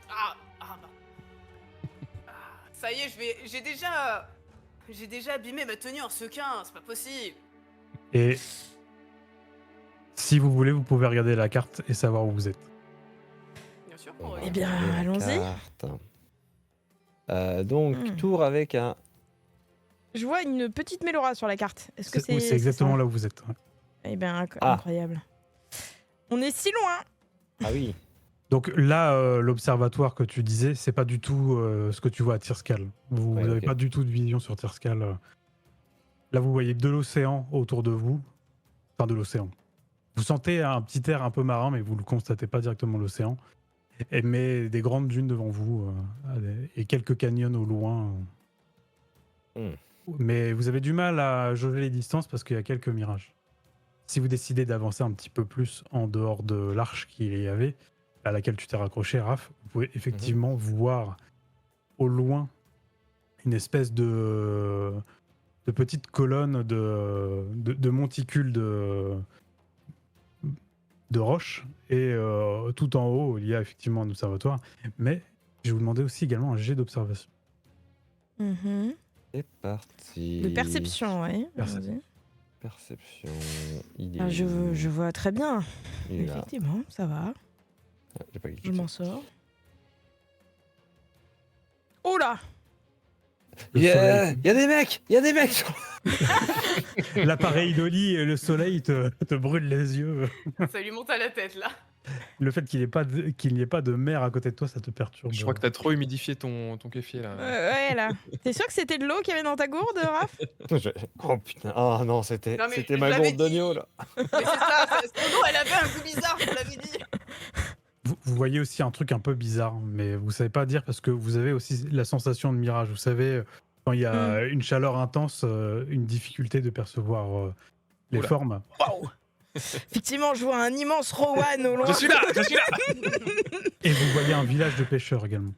Ah bah. Ah, ça y est, j'ai déjà abîmé ma tenue en sequin, c'est pas possible. Et si vous voulez, vous pouvez regarder la carte et savoir où vous êtes. Bien sûr. On va Eh bien, regarder la allons-y. carte. Donc, tour avec un. Je vois une petite Mélora sur la carte. Est-ce que Oui, c'est exactement ça là où vous êtes. Ouais. Eh ben, Ah. incroyable. On est si loin. Ah oui. Donc là, l'observatoire que tu disais, c'est pas du tout ce que tu vois à Tirskal. Vous Ouais, n'avez ok. pas du tout de vision sur Tirskal. Là, vous voyez de l'océan autour de vous. Enfin, de l'océan. Vous sentez un petit air un peu marin, mais vous ne le constatez pas directement l'océan. Mais des grandes dunes devant vous et quelques canyons au loin. Mais vous avez du mal à jauger les distances parce qu'il y a quelques mirages. Si vous décidez d'avancer un petit peu plus en dehors de l'arche qu'il y avait, à laquelle tu t'es raccroché, Raph, vous pouvez effectivement voir au loin une espèce de petite colonne de monticules de de roches et tout en haut, il y a effectivement un observatoire. Mais je vais vous demander aussi également un jet d'observation. Mhm. C'est parti. De perception, ouais. Perception. Vas-y. Perception. Il est Ah, où je vois très bien. Il est là. Effectivement, ça va. Ah, j'ai pas Je cliqué. m'en sors. Oh là! Le Il y a soleil. des mecs. Il y a des mecs. L'appareil d'Oli et le soleil te brûlent les yeux. Ça lui monte à la tête là. Le fait qu'il n'y ait pas de mer à côté de toi, ça te perturbe. Je crois que t'as trop humidifié ton kéfier là. Ouais, là. T'es sûr que c'était de l'eau qu'il y avait dans ta gourde, Raph? Oh putain. Oh non, c'était Non, mais c'était je ma l'avais gourde d'oignon dit. là. Mais c'est ça, son eau, elle avait un goût bizarre, je vous l'avais dit. Vous voyez aussi un truc un peu bizarre, mais vous savez pas dire parce que vous avez aussi la sensation de mirage. Vous savez, quand il y a une chaleur intense, une difficulté de percevoir les Oula. formes. Waouh! Effectivement, je vois un immense Rowan au loin. Je suis là. Et vous voyez un village de pêcheurs également.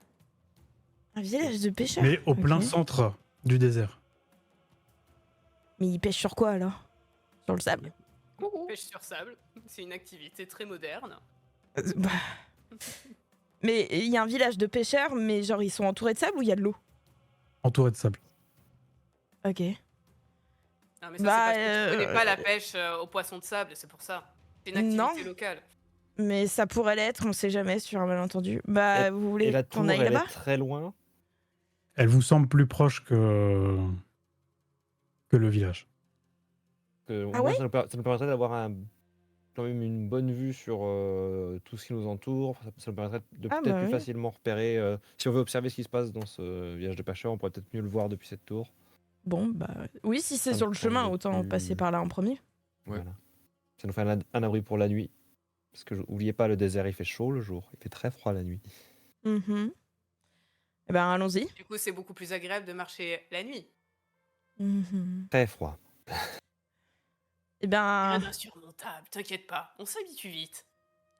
Un village de pêcheurs. Mais au plein Ok. centre du désert. Mais ils pêchent sur quoi alors? Sur le sable? Pêche sur sable, c'est une activité très moderne. Bah. Mais il y a un village de pêcheurs, mais genre ils sont entourés de sable ou il y a de l'eau? Entouré de sable. Ok. Non, mais ça, Bah, c'est parce que tu connais pas la pêche aux poissons de sable, c'est pour ça. C'est une activité Non. locale. Mais ça pourrait l'être, on sait jamais sur un malentendu. Bah, vous Et voulez la tour, qu'on aille elle là-bas? est très loin. Elle vous semble plus proche que le village. Ah Moi, ouais ça nous permettrait d'avoir quand même une bonne vue sur tout ce qui nous entoure. Ça nous permettrait de Ah peut-être bah plus oui. facilement repérer. Si on veut observer ce qui se passe dans ce village de pêcheurs, on pourrait peut-être mieux le voir depuis cette tour. Bon, bah. Oui, si c'est Ça sur me le chemin, semble autant plus- passer par là en premier. Ouais. Voilà. Ça nous fait un abri pour la nuit. Parce que n'oubliez pas, le désert, il fait chaud le jour. Il fait très froid la nuit. Mhm. Eh ben, allons-y. Du coup, c'est beaucoup plus agréable de marcher la nuit. Mhm. Très froid. Eh ben, Rien d'insurmontable, t'inquiète pas, on s'habitue vite.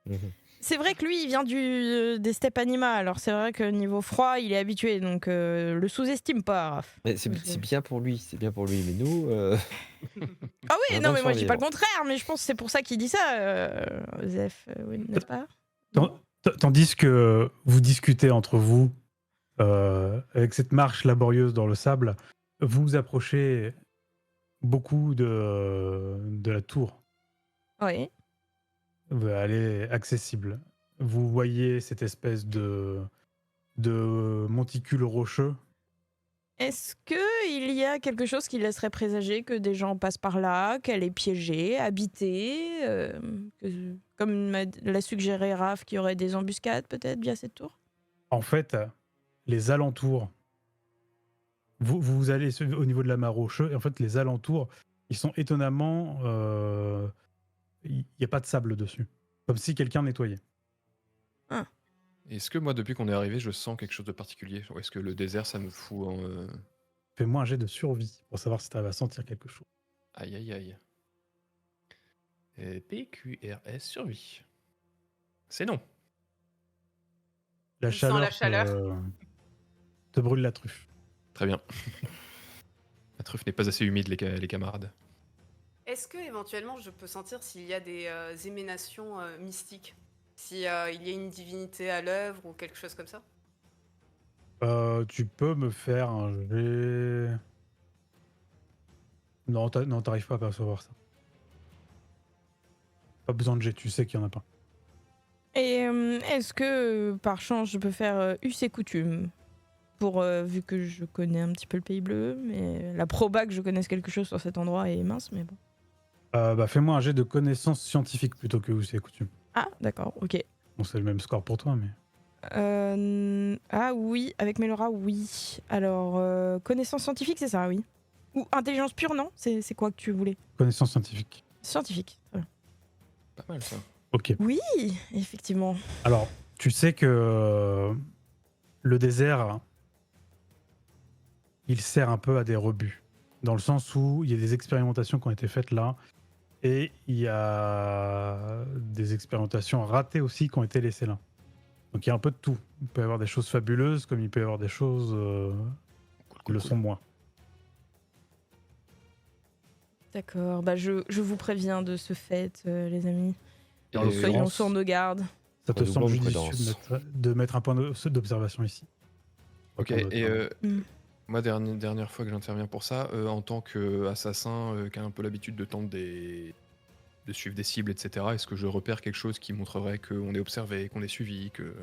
Mhm. c'est vrai que lui, il vient des steppes Anima, alors c'est vrai que niveau froid, il est habitué, donc le sous-estime pas, Raph. Mais c'est bien pour lui, c'est bien pour lui. Mais nous, Ah On oui, a non, besoin mais de moi je dis pas le survivre. contraire, mais je pense que c'est pour ça qu'il dit ça, Zef, oui, n'est-ce pas? Tandis que vous discutez entre vous, avec cette marche laborieuse dans le sable, vous vous approchez beaucoup de la tour. Oui. Elle est accessible. Vous voyez cette espèce de monticule rocheux. Est-ce qu'il y a quelque chose qui laisserait présager que des gens passent par là, qu'elle est piégée, habitée, comme l'a suggéré Raph, qu'il y aurait des embuscades peut-être via cette tour? En fait, les alentours, vous allez au niveau de la mare rocheux, et en fait, les alentours, ils sont étonnamment... Il n'y a pas de sable dessus. Comme si quelqu'un nettoyait. Est-ce que moi, depuis qu'on est arrivé, je sens quelque chose de particulier? Ou est-ce que le désert, ça me fout en. Fais-moi un jet de survie pour savoir si tu vas sentir quelque chose. Aïe aïe aïe. PQRS survie. C'est non. La Il sent chaleur, la chaleur. te brûle la truffe. Très bien. La truffe n'est pas assez humide, les camarades. Est-ce que éventuellement je peux sentir s'il y a des éménations mystiques? S'il y a une divinité à l'œuvre ou quelque chose comme ça? Tu peux me faire un jet... Non, t'arrives pas à percevoir ça. Pas besoin de jet, tu sais qu'il y en a pas. Et est-ce que par chance je peux faire us et coutume pour vu que je connais un petit peu le Pays Bleu, mais la proba que je connaisse quelque chose sur cet endroit est mince, mais bon. Fais-moi un jet de connaissances scientifiques plutôt que où c'est coutume. Ah d'accord, ok. Bon, c'est le même score pour toi, mais... Ah oui, avec Melora, oui. Alors, connaissance scientifique, c'est ça, oui. Ou intelligence pure, non? C'est quoi que tu voulais? Connaissances scientifiques. Scientifique. Très bien. Pas mal ça. Ok. Oui, effectivement. Alors, tu sais que le désert, il sert un peu à des rebuts. Dans le sens où il y a des expérimentations qui ont été faites là, et il y a des expérimentations ratées aussi qui ont été laissées là. Donc il y a un peu de tout. Il peut y avoir des choses fabuleuses, comme il peut y avoir des choses qui le sont moins. D'accord, bah je vous préviens de ce fait, les amis. Et En Soyons l'occurrence, sur nos gardes. Ça te redoublons semble de judicieux prudence. de mettre un point d'observation ici. ok, Autant et d'autres, Mm. moi, dernière fois que j'interviens pour ça, en tant qu'assassin qui a un peu l'habitude de de suivre des cibles, etc., est-ce que je repère quelque chose qui montrerait qu'on est observé, qu'on est suivi, que...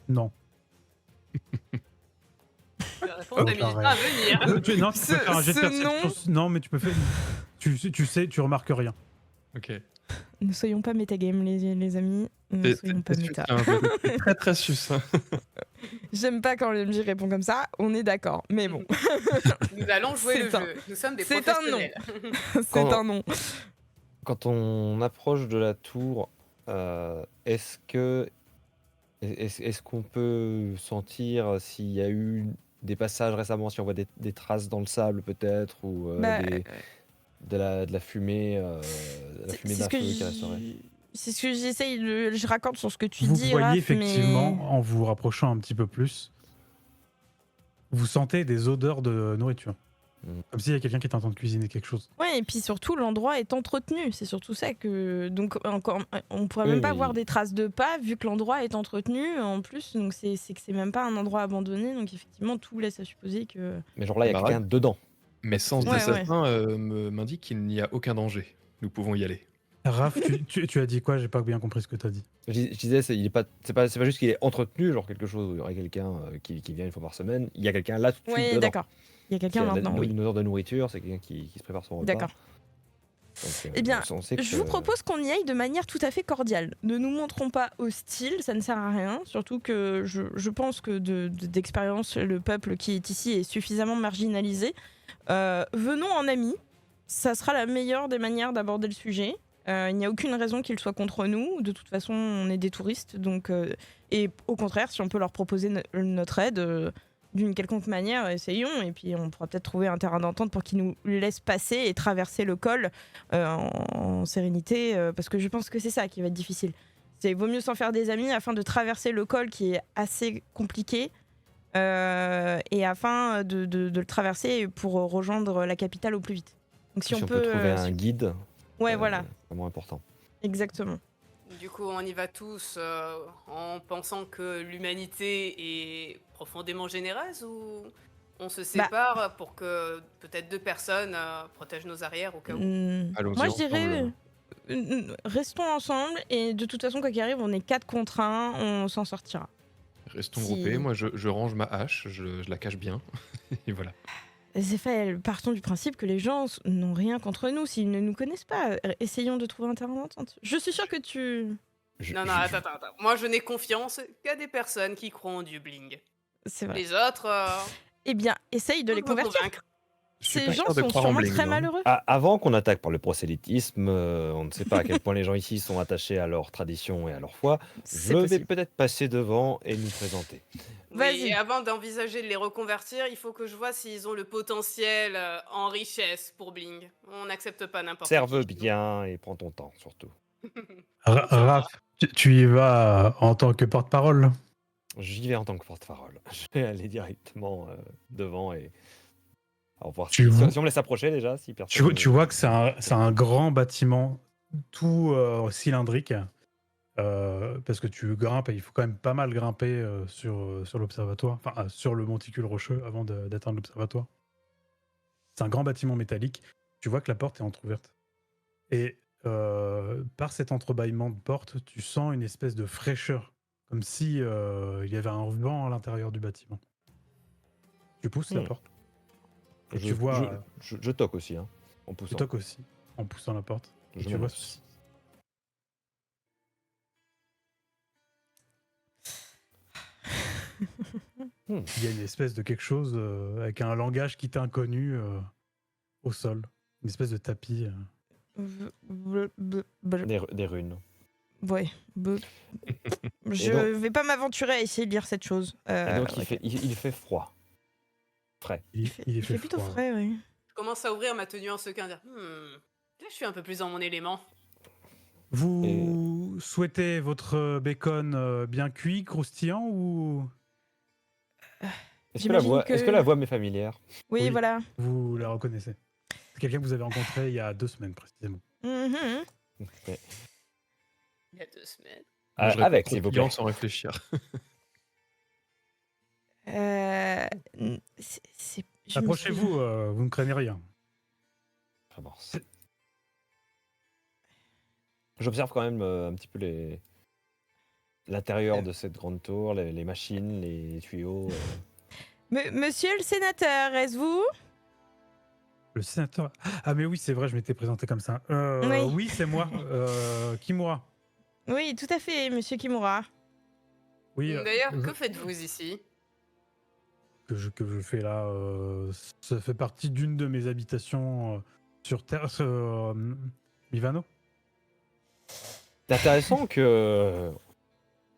Non. La réponse Oh, a mis du temps à venir. Non, tu peux faire un jet de Ce perception. Non, mais tu peux faire. Tu sais, tu remarques rien. Ok. Ne soyons pas métagame, les amis. Ne soyons pas méta. C'est très très succinct. J'aime pas quand le MJ répond comme ça, on est d'accord. Mais bon, Nous allons jouer C'est le un- jeu. Nous sommes des c'est un professionnels. c'est Quand- un nom. Quand on approche de la tour, est-ce qu'on peut sentir s'il y a eu des passages récemment, si on voit des traces dans le sable peut-être, ou Bah, de la fumée, la fumée C'est d'un ce que feu qui resterait? c'est ce que j'essaye, je raccorde sur ce que tu Vous dis, voyez Raph, effectivement, mais... en vous rapprochant un petit peu plus, vous sentez des odeurs de nourriture. Mm. Comme s'il y a quelqu'un qui est en train de cuisiner quelque chose. Ouais, et puis surtout, l'endroit est entretenu. C'est surtout ça que... Donc, encore, on pourrait Oui, même pas mais- voir des traces de pas, vu que l'endroit est entretenu, en plus. Donc, c'est que c'est même pas un endroit abandonné. Donc, effectivement, tout laisse à supposer que... Mais genre là, il y a Bah, quelqu'un dedans. Mes sens Ouais, d'assassin m'indiquent qu'il n'y a aucun danger. Nous pouvons y aller. Raph, tu as dit quoi? J'ai pas bien compris ce que tu as dit. Je disais, c'est pas juste qu'il est entretenu, genre quelque chose où il y aurait quelqu'un qui vient une fois par semaine. Il y a quelqu'un là tout de suite Ouais, dedans. d'accord. Il y a S'il y quelqu'un a maintenant, oui. une odeur de nourriture, c'est quelqu'un qui se prépare son repas. D'accord. Donc, Eh bien, on sait Je vous propose qu'on y aille de manière tout à fait cordiale. Ne nous montrons pas hostiles, ça ne sert à rien. Surtout que je pense que d'expérience, le peuple qui est ici est suffisamment marginalisé. Venons en amis, ça sera la meilleure des manières d'aborder le sujet. Il n'y a aucune raison qu'ils soient contre nous. De toute façon, on est des touristes. Donc, et au contraire, si on peut leur proposer notre aide d'une quelconque manière, essayons. Et puis, on pourra peut-être trouver un terrain d'entente pour qu'ils nous laissent passer et traverser le col en sérénité. Parce que je pense que c'est ça qui va être difficile. Il vaut mieux s'en faire des amis afin de traverser le col qui est assez compliqué. Et afin de le traverser pour rejoindre la capitale au plus vite. Donc si on peut trouver un guide, ouais, voilà, c'est vraiment important. exactement. Du coup, on y va tous en pensant que l'humanité est profondément généreuse ou on se sépare pour que peut-être deux personnes protègent nos arrières au cas où. Allons-y Moi je ensemble. dirais restons ensemble et de toute façon quoi qu'il arrive on est 4 contre 1, on s'en sortira. Restons Si- groupés. Moi, je range ma hache, je la cache bien. Et voilà. Zephaël, partons du principe que les gens n'ont rien contre nous s'ils ne nous connaissent pas. Essayons de trouver un terrain d'entente. Je suis sûre que tu... Non, attends. Moi, je n'ai confiance qu'à des personnes qui croient en Dieu Bling. C'est vrai. Les autres, Eh bien, essaye de les peuvent me convertir. convaincre. Je suis Ces pas gens sûr de sont croire en sûrement Bling, très hein. malheureux. Avant qu'on attaque par le prosélytisme, on ne sait pas à quel point les gens ici sont attachés à leur tradition et à leur foi. C'est Je vais possible. peut-être passer devant et nous présenter. Vas-y. Oui, et avant d'envisager de les reconvertir, il faut que je vois s'ils ont le potentiel en richesse pour Bling. On n'accepte pas n'importe qui. Serve bien et prends ton temps surtout. Raph, tu y vas en tant que porte-parole. J'y vais en tant que porte-parole. Je vais aller directement devant et au revoir. Tu Si vois- on me laisse approcher déjà, si personne. Tu vois que c'est un grand bâtiment tout cylindrique. Parce que tu grimpes et il faut quand même pas mal grimper sur l'observatoire, enfin sur le monticule rocheux avant d'atteindre l'observatoire. C'est un grand bâtiment métallique. Tu vois que la porte est entrouverte. Et par cet entrebâillement de porte, tu sens une espèce de fraîcheur, comme si il y avait un vent à l'intérieur du bâtiment. Tu pousses la porte. Et tu vois, je toque aussi, hein, en tu poussant. toques aussi en poussant la porte. Et Je tu vois m'annonce. ceci. Il y a une espèce de quelque chose avec un langage qui t'est inconnu au sol. Une espèce de tapis. Des runes. Ouais. Je donc- vais pas m'aventurer à essayer de lire cette chose. Et donc ok. il fait froid. Frais. Il Il fait plutôt frais, oui. Je commence à ouvrir ma tenue en sequin, dire là, je suis un peu plus dans mon élément. Vous souhaitez votre bacon bien cuit, croustillant ou J'imagine Est-ce que la voix m'est familière? Oui, Oui. voilà. Vous la reconnaissez. C'est quelqu'un que vous avez rencontré il y a 2 semaines précisément. Mhm. Ok. Il y a 2 semaines. Moi, je réponds Avec, s'il vous plaît. croquillant sans réfléchir. Je me Approchez-vous, souviens. vous ne craignez rien. J'avance. J'observe quand même un petit peu l'intérieur de cette grande tour, les machines, les tuyaux. Monsieur le sénateur, est-ce vous? Le sénateur. Ah, mais oui, c'est vrai, je m'étais présenté comme ça. Oui. Oui, c'est moi, Kimura. Oui, tout à fait, monsieur Kimura. Oui, D'ailleurs, que faites-vous ici? que je fais là, ça fait partie d'une de mes habitations sur Terre, Mivano. C'est intéressant que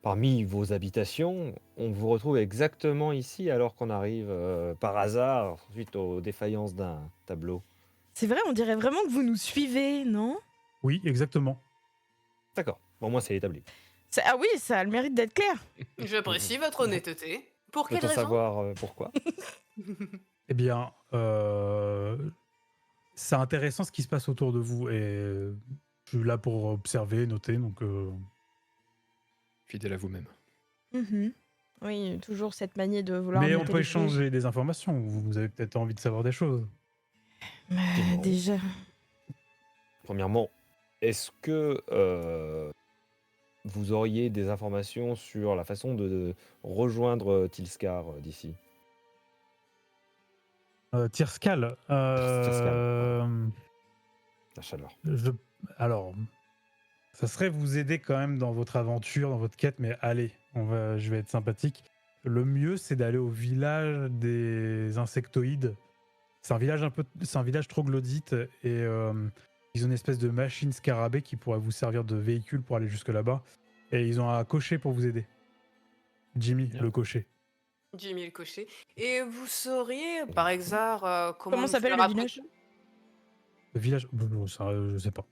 parmi vos habitations, on vous retrouve exactement ici alors qu'on arrive par hasard suite aux défaillances d'un tableau. C'est vrai, on dirait vraiment que vous nous suivez, non? Oui, exactement. D'accord. Bon, moi, c'est établi. Ah oui, ça a le mérite d'être clair. J'apprécie votre honnêteté. Pour quelle Peut-on raison? savoir pourquoi? Eh bien, c'est intéressant ce qui se passe autour de vous et je suis là pour observer, noter, donc Fidèle à vous-même. Mhm. Oui, toujours cette manie de vouloir mais on noter peut les choses. échanger des informations. Vous avez peut-être envie de savoir des choses. Effectivement. Déjà. Premièrement, est-ce que vous auriez des informations sur la façon de rejoindre Tilskar d'ici? Tirskal. La chaleur. Alors, ça serait vous aider quand même dans votre aventure, dans votre quête, mais allez, je vais être sympathique. Le mieux, c'est d'aller au village des insectoïdes. C'est un village troglodyte et ils ont une espèce de machine scarabée qui pourrait vous servir de véhicule pour aller jusque là-bas. Et ils ont un cocher pour vous aider. Jimmy, Bien. le cocher. Jimmy le cocher. Et vous sauriez, par hasard, Comment nous s'appelle faire le village? Le village, ça, je sais pas.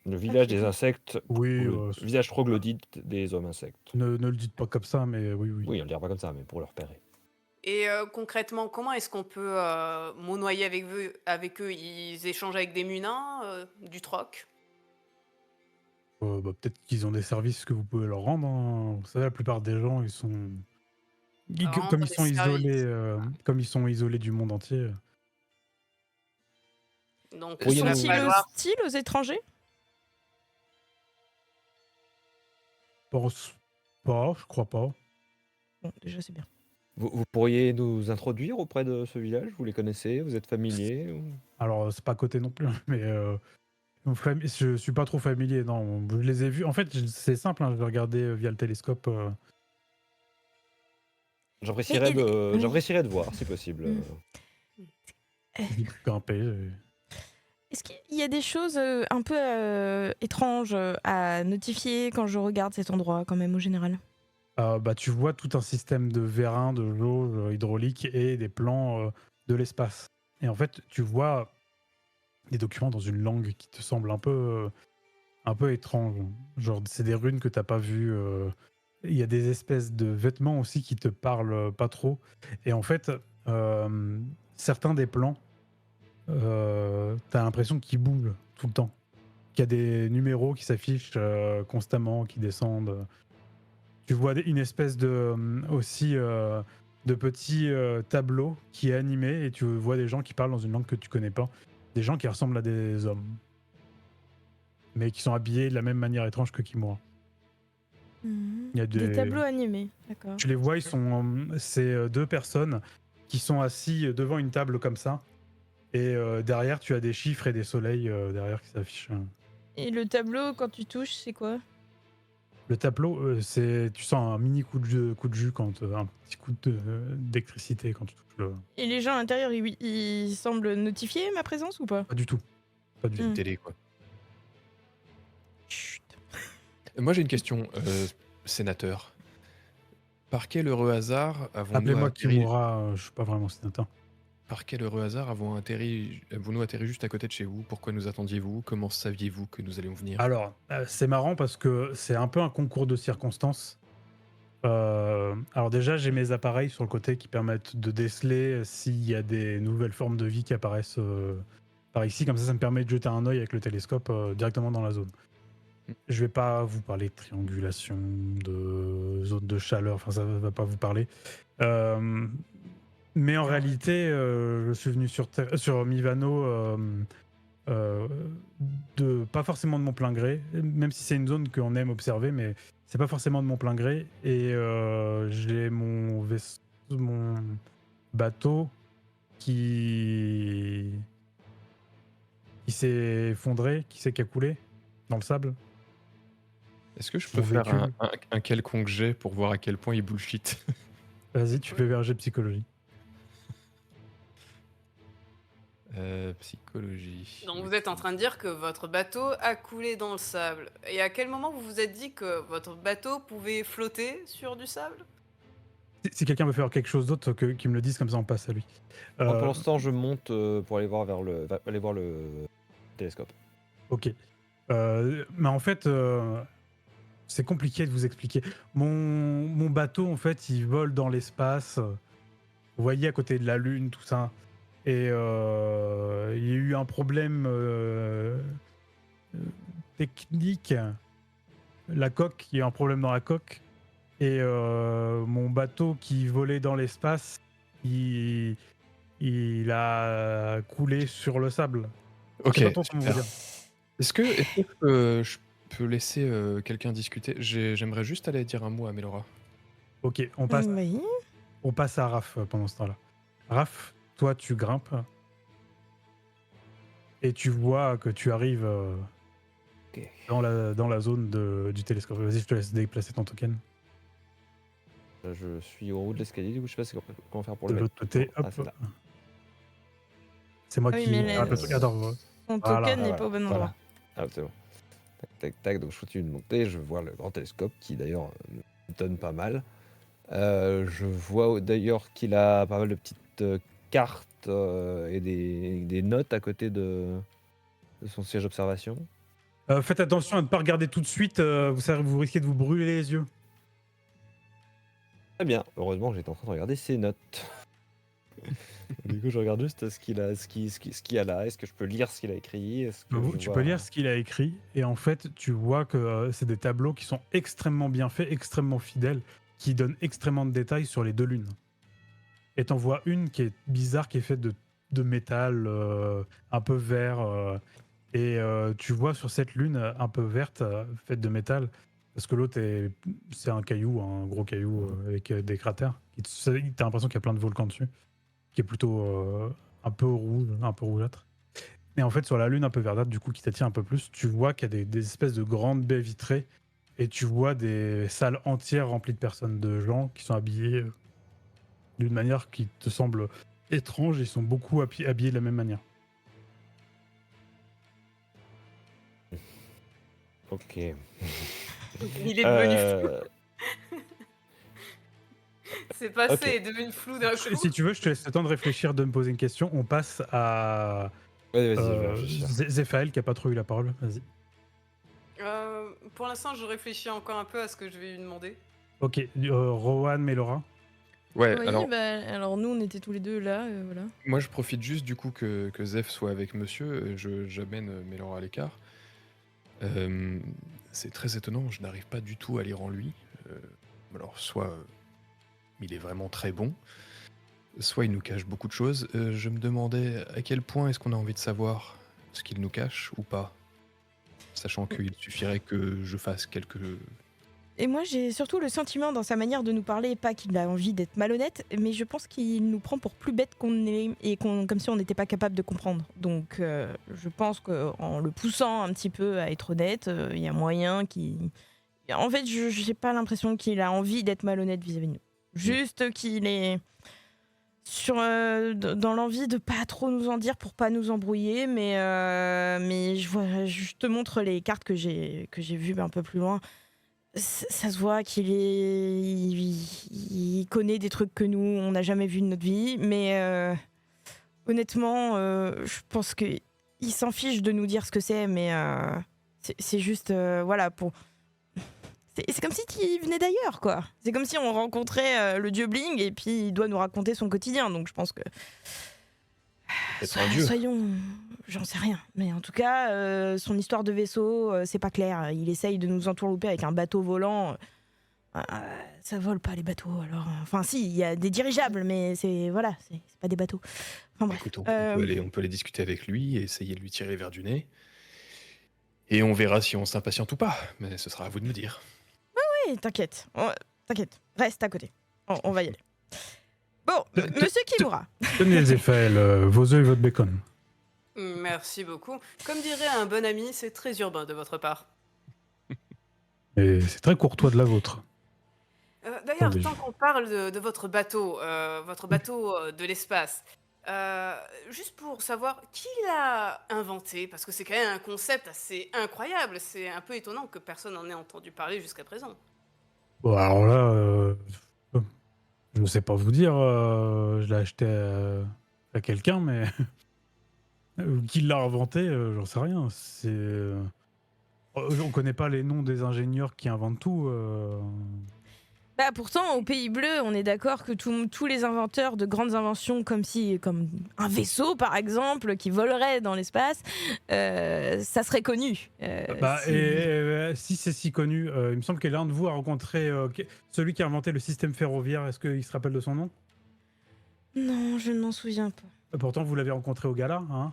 Le village Ok. des insectes, Oui, village troglodyte des hommes insectes. ne le dites pas comme ça, mais oui. Oui, on ne le dira pas comme ça, mais pour le repérer. Et concrètement, comment est-ce qu'on peut monnoyer avec eux? Ils échangent avec des munins, du troc? Peut-être qu'ils ont des services que vous pouvez leur rendre, hein. Vous savez, la plupart des gens, ils sont... Rendre Comme ils des sont isolés, services. comme ils sont isolés du monde entier, Donc Pourriez il va nous- Sont-ils falloir... hostiles aux étrangers? pense pas, je crois pas. Bon, déjà c'est bien. Vous pourriez nous introduire auprès de ce village? Vous les connaissez? Vous êtes familier Alors, c'est pas à côté non plus, hein, mais je suis pas trop familier, non. Je les ai vus. En fait, c'est simple, hein, je vais regarder via le télescope. J'apprécierais Mais il- j'apprécierais de voir, si possible. Grimper. Est-ce qu'il y a des choses un peu étranges à notifier quand je regarde cet endroit quand même au général? Tu vois tout un système de vérins, de jauges hydrauliques et des plans de l'espace. Et en fait, tu vois des documents dans une langue qui te semble un peu étrange. Genre, c'est des runes que t'as pas vues. Il y a des espèces de vêtements aussi qui te parlent pas trop. Et en fait, certains des plans, t'as l'impression qu'ils bougent tout le temps. Qu'il y a des numéros qui s'affichent constamment, qui descendent. Tu vois une espèce de aussi de petits tableaux qui est animé et tu vois des gens qui parlent dans une langue que tu connais pas. Des gens qui ressemblent à des hommes. Mais qui sont habillés de la même manière étrange que Kimura. Il y a Des tableaux animés, d'accord. Tu les vois, c'est deux personnes qui sont assis devant une table comme ça. Et derrière, tu as des chiffres et des soleils derrière qui s'affichent. Et le tableau, quand tu touches, c'est quoi? Le tableau, tu sens un mini coup de jus quand un petit coup d'électricité quand tu touches le. Et les gens à l'intérieur, ils semblent notifier ma présence ou pas? Pas du tout. Pas du tout. Mm. Télé, quoi. Chut. Moi, j'ai une question, sénateur. Par quel heureux hasard avons-nous Appelez-moi atterri... Kimura, je suis pas vraiment sénateur. Par quel heureux hasard avons-nous atterri juste à côté de chez vous? Pourquoi nous attendiez-vous? Comment saviez-vous que nous allions venir? Alors, c'est marrant parce que c'est un peu un concours de circonstances. Alors déjà, j'ai mes appareils sur le côté qui permettent de déceler s'il y a des nouvelles formes de vie qui apparaissent par ici. Comme ça me permet de jeter un œil avec le télescope directement dans la zone. Je vais pas vous parler de triangulation, de zone de chaleur, enfin ça va pas vous parler. Mais en réalité, je suis venu sur Mivano pas forcément de mon plein gré, même si c'est une zone qu'on aime observer, mais c'est pas forcément de mon plein gré. Et j'ai mon bateau qui s'est effondré, qui a coulé dans le sable. Est-ce que je Mon peux faire véhicule. un quelconque jet pour voir à quel point il bullshit? Vas-y, tu fais verger psychologie. Psychologie. Donc vous êtes en train de dire que votre bateau a coulé dans le sable. Et à quel moment vous vous êtes dit que votre bateau pouvait flotter sur du sable? Si quelqu'un veut faire quelque chose d'autre, qu'il me le dise, comme ça on passe à lui. Moi, pour l'instant, je monte pour aller voir le télescope. Ok. Mais en fait, c'est compliqué de vous expliquer. Mon bateau, en fait, il vole dans l'espace. Vous voyez, à côté de la Lune, tout ça. Et il y a eu un problème technique. La coque, il y a eu un problème dans la coque. Et mon bateau qui volait dans l'espace, il a coulé sur le sable. Ok, Je sais pas trop comment vous super. dire. Est-ce que je peux laisser quelqu'un discuter? J'aimerais juste aller dire un mot à Mélora. Ok, on passe Oui. à Raph pendant ce temps-là. Raph, toi, tu grimpes et tu vois que tu arrives Ok. dans la zone du télescope. Vas-y, je te laisse déplacer ton token. Là, je suis au haut de l'escalier, du coup, je sais pas comment faire pour De le l'autre mettre. côté, Ah, hop. c'est là. C'est moi Ah oui, qui mais arrête le truc. Attends, Son Voilà. token n'est Ah, pas au bon voilà. endroit. Ah, c'est bon. Tac, tac, tac. Donc, je continue de monter. Je vois le grand télescope qui, d'ailleurs, me donne pas mal. Je vois d'ailleurs qu'il a pas mal de petites cartes et des notes à côté de son siège d'observation. Faites attention à ne pas regarder tout de suite. Vous risquez de vous brûler les yeux. Très bien. Heureusement, j'étais en train de regarder ses notes. Du coup, je regarde juste ce qu'il y a là. Est-ce que je peux lire ce qu'il a écrit? Tu peux lire ce qu'il a écrit et en fait, tu vois que c'est des tableaux qui sont extrêmement bien faits, extrêmement fidèles, qui donnent extrêmement de détails sur les deux lunes. Et t'en vois une qui est bizarre, qui est faite de métal un peu vert. Et tu vois sur cette lune un peu verte, faite de métal, parce que l'autre, c'est un caillou, un gros caillou avec des cratères. T'as l'impression qu'il y a plein de volcans dessus, qui est plutôt un peu rouge, un peu rougeâtre. Et en fait, sur la lune un peu verdâtre, du coup, qui t'attire un peu plus, tu vois qu'il y a des espèces de grandes baies vitrées, et tu vois des salles entières remplies de personnes, de gens qui sont habillés d'une manière qui te semble étrange. Ils sont beaucoup habillés de la même manière. Ok. Il est devenu flou. Euh, C'est passé, ok. il est devenu flou d'un coup. Si tu veux, je te laisse le temps de réfléchir, de me poser une question. On passe à Vas-y, je vais réfléchir. Zéphaël qui a pas trop eu la parole. Vas-y. Pour l'instant, je réfléchis encore un peu à ce que je vais lui demander. Ok, Rowan, Mélora. Ouais, Oui, alors alors nous, on était tous les deux là, voilà. moi je profite juste du coup que Zeph soit avec monsieur, j'amène Mélora à l'écart. C'est très étonnant, je n'arrive pas du tout à lire en lui. Alors soit il est vraiment très bon, soit il nous cache beaucoup de choses. Je me demandais à quel point est-ce qu'on a envie de savoir ce qu'il nous cache ou pas, sachant qu'il suffirait que je fasse quelques... Et moi, j'ai surtout le sentiment dans sa manière de nous parler, pas qu'il a envie d'être malhonnête, mais je pense qu'il nous prend pour plus bêtes qu'on est et comme si on n'était pas capable de comprendre. Donc, je pense qu'en le poussant un petit peu à être honnête, il y a moyen qu'il... En fait, je n'ai pas l'impression qu'il a envie d'être malhonnête vis-à-vis de nous. Juste qu'il est dans l'envie de pas trop nous en dire pour pas nous embrouiller, mais je te montre les cartes que j'ai vues un peu plus loin. Ça se voit il connaît des trucs que nous, on n'a jamais vus de notre vie, mais honnêtement, je pense qu'il s'en fiche de nous dire ce que c'est, mais c'est juste, voilà, c'est comme si il venait d'ailleurs, quoi. C'est comme si on rencontrait le dieu Bling et puis il doit nous raconter son quotidien. Donc je pense que C'est un dieu. soyons, j'en sais rien. Mais en tout cas, son histoire de vaisseau, c'est pas clair. Il essaye de nous entourlouper avec un bateau volant. Ça vole pas les bateaux. Alors, enfin si, il y a des dirigeables, mais c'est pas des bateaux. Enfin bref. Écoute, on peut aller discuter avec lui et essayer de lui tirer vers du nez. Et on verra si on s'impatiente ou pas. Mais ce sera à vous de me dire. Oui, t'inquiète. T'inquiète. Reste à côté. On va y aller. Bon, Te- Monsieur Kimura. Tenez, Zephaël, vos œufs et votre bacon. Merci beaucoup. Comme dirait un bon ami, c'est très urbain de votre part. Et c'est très courtois de la vôtre. D'ailleurs, Attendez. tant qu'on parle de votre bateau de l'espace, juste pour savoir qui l'a inventé, parce que c'est quand même un concept assez incroyable, c'est un peu étonnant que personne n'en ait entendu parler jusqu'à présent. Bon, alors là, je ne sais pas vous dire. Je l'ai acheté à quelqu'un, mais qui l'a inventé, j'en sais rien. On connaît pas les noms des ingénieurs qui inventent tout. Bah pourtant, au Pays Bleu, on est d'accord que tous les inventeurs de grandes inventions, comme un vaisseau par exemple, qui volerait dans l'espace, ça serait connu. Si c'est si connu, il me semble que l'un de vous a rencontré celui qui a inventé le système ferroviaire. Est-ce qu'il se rappelle de son nom? Non, je ne m'en souviens pas. Pourtant, vous l'avez rencontré au gala, hein?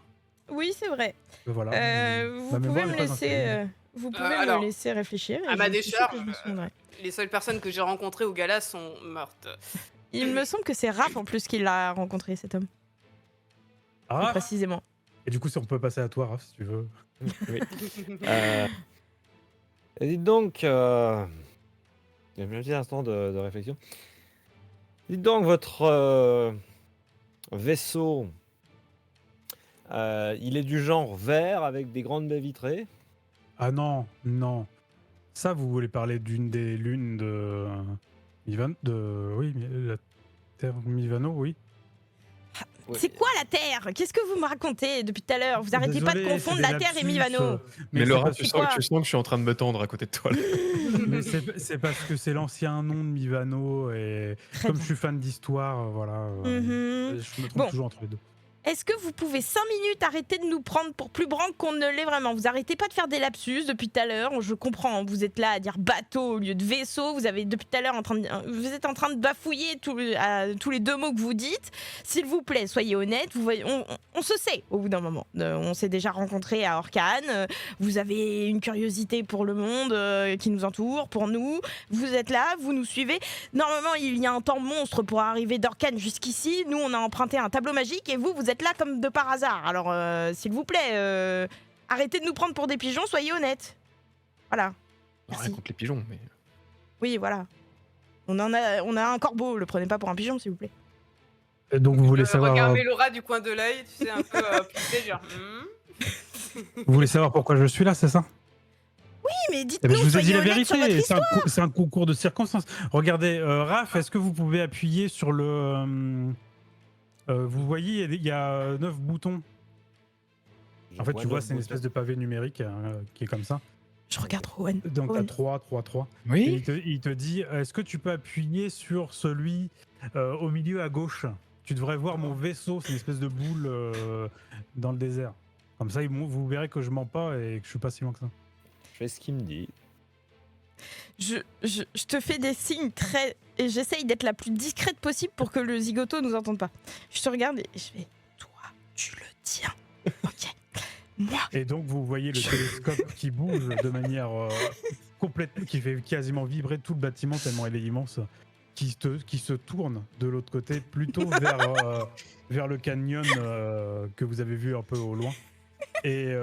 Oui, c'est vrai. Voilà. Vous Ma pouvez mémoire me n'est pas laisser, infernale. me laisser réfléchir. et à ma je suis sûre décharge, que je me souviendrai. Les seules personnes que j'ai rencontrées au gala sont mortes. Il me semble que c'est Raph en plus qui l'a rencontré, cet homme, plus Ah, précisément. et du coup, si on peut passer à toi, Raph, si tu veux. Oui. Et dites donc, il y a un petit instant de réflexion. Dites donc, votre vaisseau, il est du genre vert avec des grandes baies vitrées. Ah non, non. Ça, vous voulez parler d'une des lunes de oui, la Terre Mivano, oui. C'est quoi la Terre? Qu'est-ce que vous me racontez depuis tout à l'heure? Vous arrêtez pas de Désolé, confondre c'est des la Terre et lapsus, Mivano. Mais c'est Laura, parce- c'est quoi tu sens que je suis en train de me tendre à côté de toi. Là. mais c'est parce que c'est l'ancien nom de Mivano et Très comme bien. je suis fan d'histoire, voilà. Mhm. Je me trompe Bon. toujours entre les deux. Est-ce que vous pouvez 5 minutes arrêter de nous prendre pour plus branques qu'on ne l'est vraiment? Vous arrêtez pas de faire des lapsus depuis tout à l'heure. Je comprends, vous êtes là à dire bateau au lieu de vaisseau. Vous avez depuis tout à l'heure vous êtes en train de bafouiller tous les deux mots que vous dites. S'il vous plaît, soyez honnête. On se sait au bout d'un moment. On s'est déjà rencontrés à Orkhan. Vous avez une curiosité pour le monde qui nous entoure, pour nous. Vous êtes là, vous nous suivez. Normalement, il y a un temps monstre pour arriver d'Orkhan jusqu'ici. Nous, on a emprunté un tableau magique et vous êtes là comme de par hasard. Alors, s'il vous plaît, arrêtez de nous prendre pour des pigeons, soyez honnêtes. Voilà. Rien Merci. contre les pigeons, mais Oui, voilà. On a un corbeau, le prenez pas pour un pigeon, s'il vous plaît. Et donc vous voulez savoir, Regarder Laura du coin de l'œil, tu sais, un peu plutée, genre. vous voulez savoir pourquoi je suis là, c'est ça? Oui, mais Eh dites-nous, ben, je vous ai soyez dit la honnêtes sur votre vérité. histoire. C'est un concours de circonstances. Regardez, Raph, est-ce que vous pouvez appuyer sur le vous voyez, il y a 9 boutons. En fait, tu vois, c'est une espèce de pavé numérique qui est comme ça. Je regarde Rowan. Donc, tu as Rowan. 3, 3, 3. Et oui. il te dit, est-ce que tu peux appuyer sur celui au milieu à gauche? Tu devrais voir mon vaisseau, c'est une espèce de boule dans le désert. Comme ça, vous verrez que je mens pas et que je suis pas si loin que ça. Je fais ce qu'il me dit. Je te fais des signes très... Et j'essaye d'être la plus discrète possible pour que le zigoto nous entende pas. Je te regarde et je fais... Toi, tu le tiens. Ok. Moi, Et donc, vous voyez le télescope qui bouge de manière complète, qui fait quasiment vibrer tout le bâtiment tellement il est immense, qui se tourne de l'autre côté, plutôt vers le canyon que vous avez vu un peu au loin. Et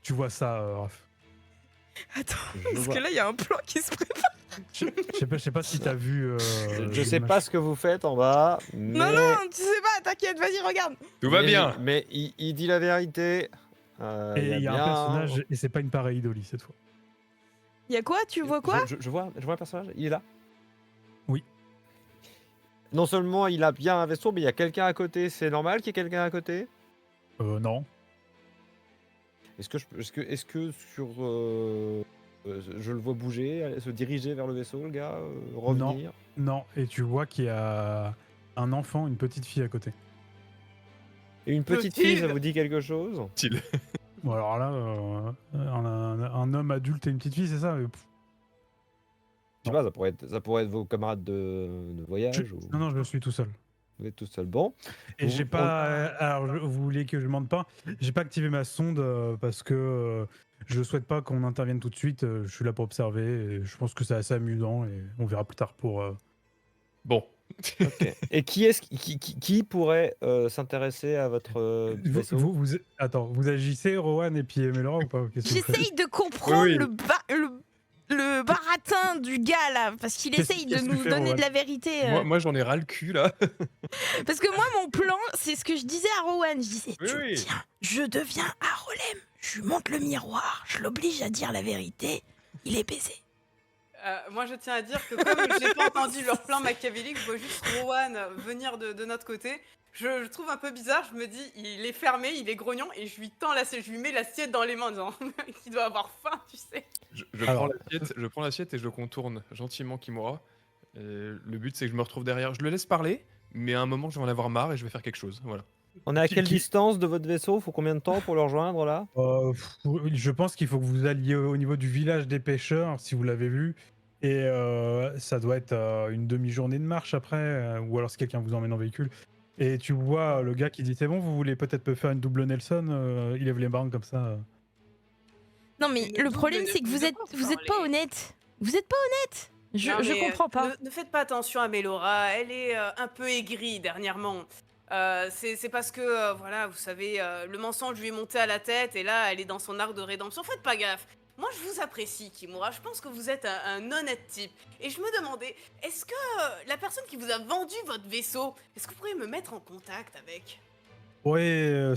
tu vois ça, Raph. attends, Je parce vois. que là, il y a un plan qui se prépare. Je sais pas si t'as vu. Je sais l'image. pas ce que vous faites en bas, mais... Non, tu sais pas, t'inquiète, vas-y, regarde. Tout va mais- bien. Mais il dit la vérité. Et il y a bien- un personnage, et c'est pas une pareidolie cette fois. Il y a quoi? Tu vois quoi? je vois un personnage, il est là. Oui. Non seulement il a bien un vaisseau, mais il y a quelqu'un à côté. C'est normal qu'il y ait quelqu'un à côté? Non. Est-ce que sur Je le vois bouger, se diriger vers le vaisseau, le gars, revenir. Non, et tu vois qu'il y a un enfant, une petite fille à côté. Et une petite fille, ça vous dit quelque chose? Utile. Bon, alors là, un homme adulte et une petite fille, c'est ça? Je sais pas, ça pourrait être vos camarades de voyage ou Non, je suis tout seul. vous êtes tout seul. Bon, Et Vous- j'ai pas. Alors, vous voulez que je demande pas? J'ai pas activé ma sonde parce que je souhaite pas qu'on intervienne tout de suite. Je suis là pour observer et je pense que c'est assez amusant et on verra plus tard pour. Bon. ok. Et qui pourrait s'intéresser à votre vaisseau? Attends, vous agissez, Rowan et puis Melora ou pas? Qu'est-ce que vous faites? J'essaye de comprendre Oui. le baratin du gars là, parce qu'il Qu'est-ce- essaye de qu'est-ce que tu nous fais, donner Rowan de la vérité. Moi j'en ai ras le cul là. Parce que moi, mon plan, c'est ce que je disais à Rowan. Je disais, Oui. tiens, je deviens Harolem, je lui montre le miroir, je l'oblige à dire la vérité, il est baisé. Moi, je tiens à dire que comme j'ai pas entendu leur plan machiavélique, je vois juste Rowan venir de notre côté. Je trouve un peu bizarre, je me dis, il est fermé, il est grognon, et je lui tends je lui mets l'assiette dans les mains en disant qu'il doit avoir faim, tu sais. Je prends l'assiette et je contourne gentiment Kimura. Et le but c'est que je me retrouve derrière. Je le laisse parler, mais à un moment je vais en avoir marre et je vais faire quelque chose. Voilà. On est à Qui- quelle qui- distance de votre vaisseau? Faut combien de temps pour le rejoindre là? Je pense qu'il faut que vous alliez au niveau du village des pêcheurs, si vous l'avez vu. Et ça doit être une demi-journée de marche après, ou alors si quelqu'un vous emmène en véhicule. Et tu vois le gars qui dit c'est bon, vous voulez peut-être me faire une double Nelson, il lève les mains comme ça. Non, mais Une le problème, double c'est que de vous êtes quoi vous êtes pas parlez honnête. Vous êtes pas honnête. Non, Je mais, comprends pas. Ne faites pas attention à Melora, elle est un peu aigrie dernièrement. C'est parce que, voilà, vous savez, le mensonge lui est monté à la tête et là, elle est dans son arc de rédemption. Faites pas gaffe. Moi, je vous apprécie, Kimura. Je pense que vous êtes un honnête type. Et je me demandais, est-ce que la personne qui vous a vendu votre vaisseau, est-ce que vous pourriez me mettre en contact avec? Ouais,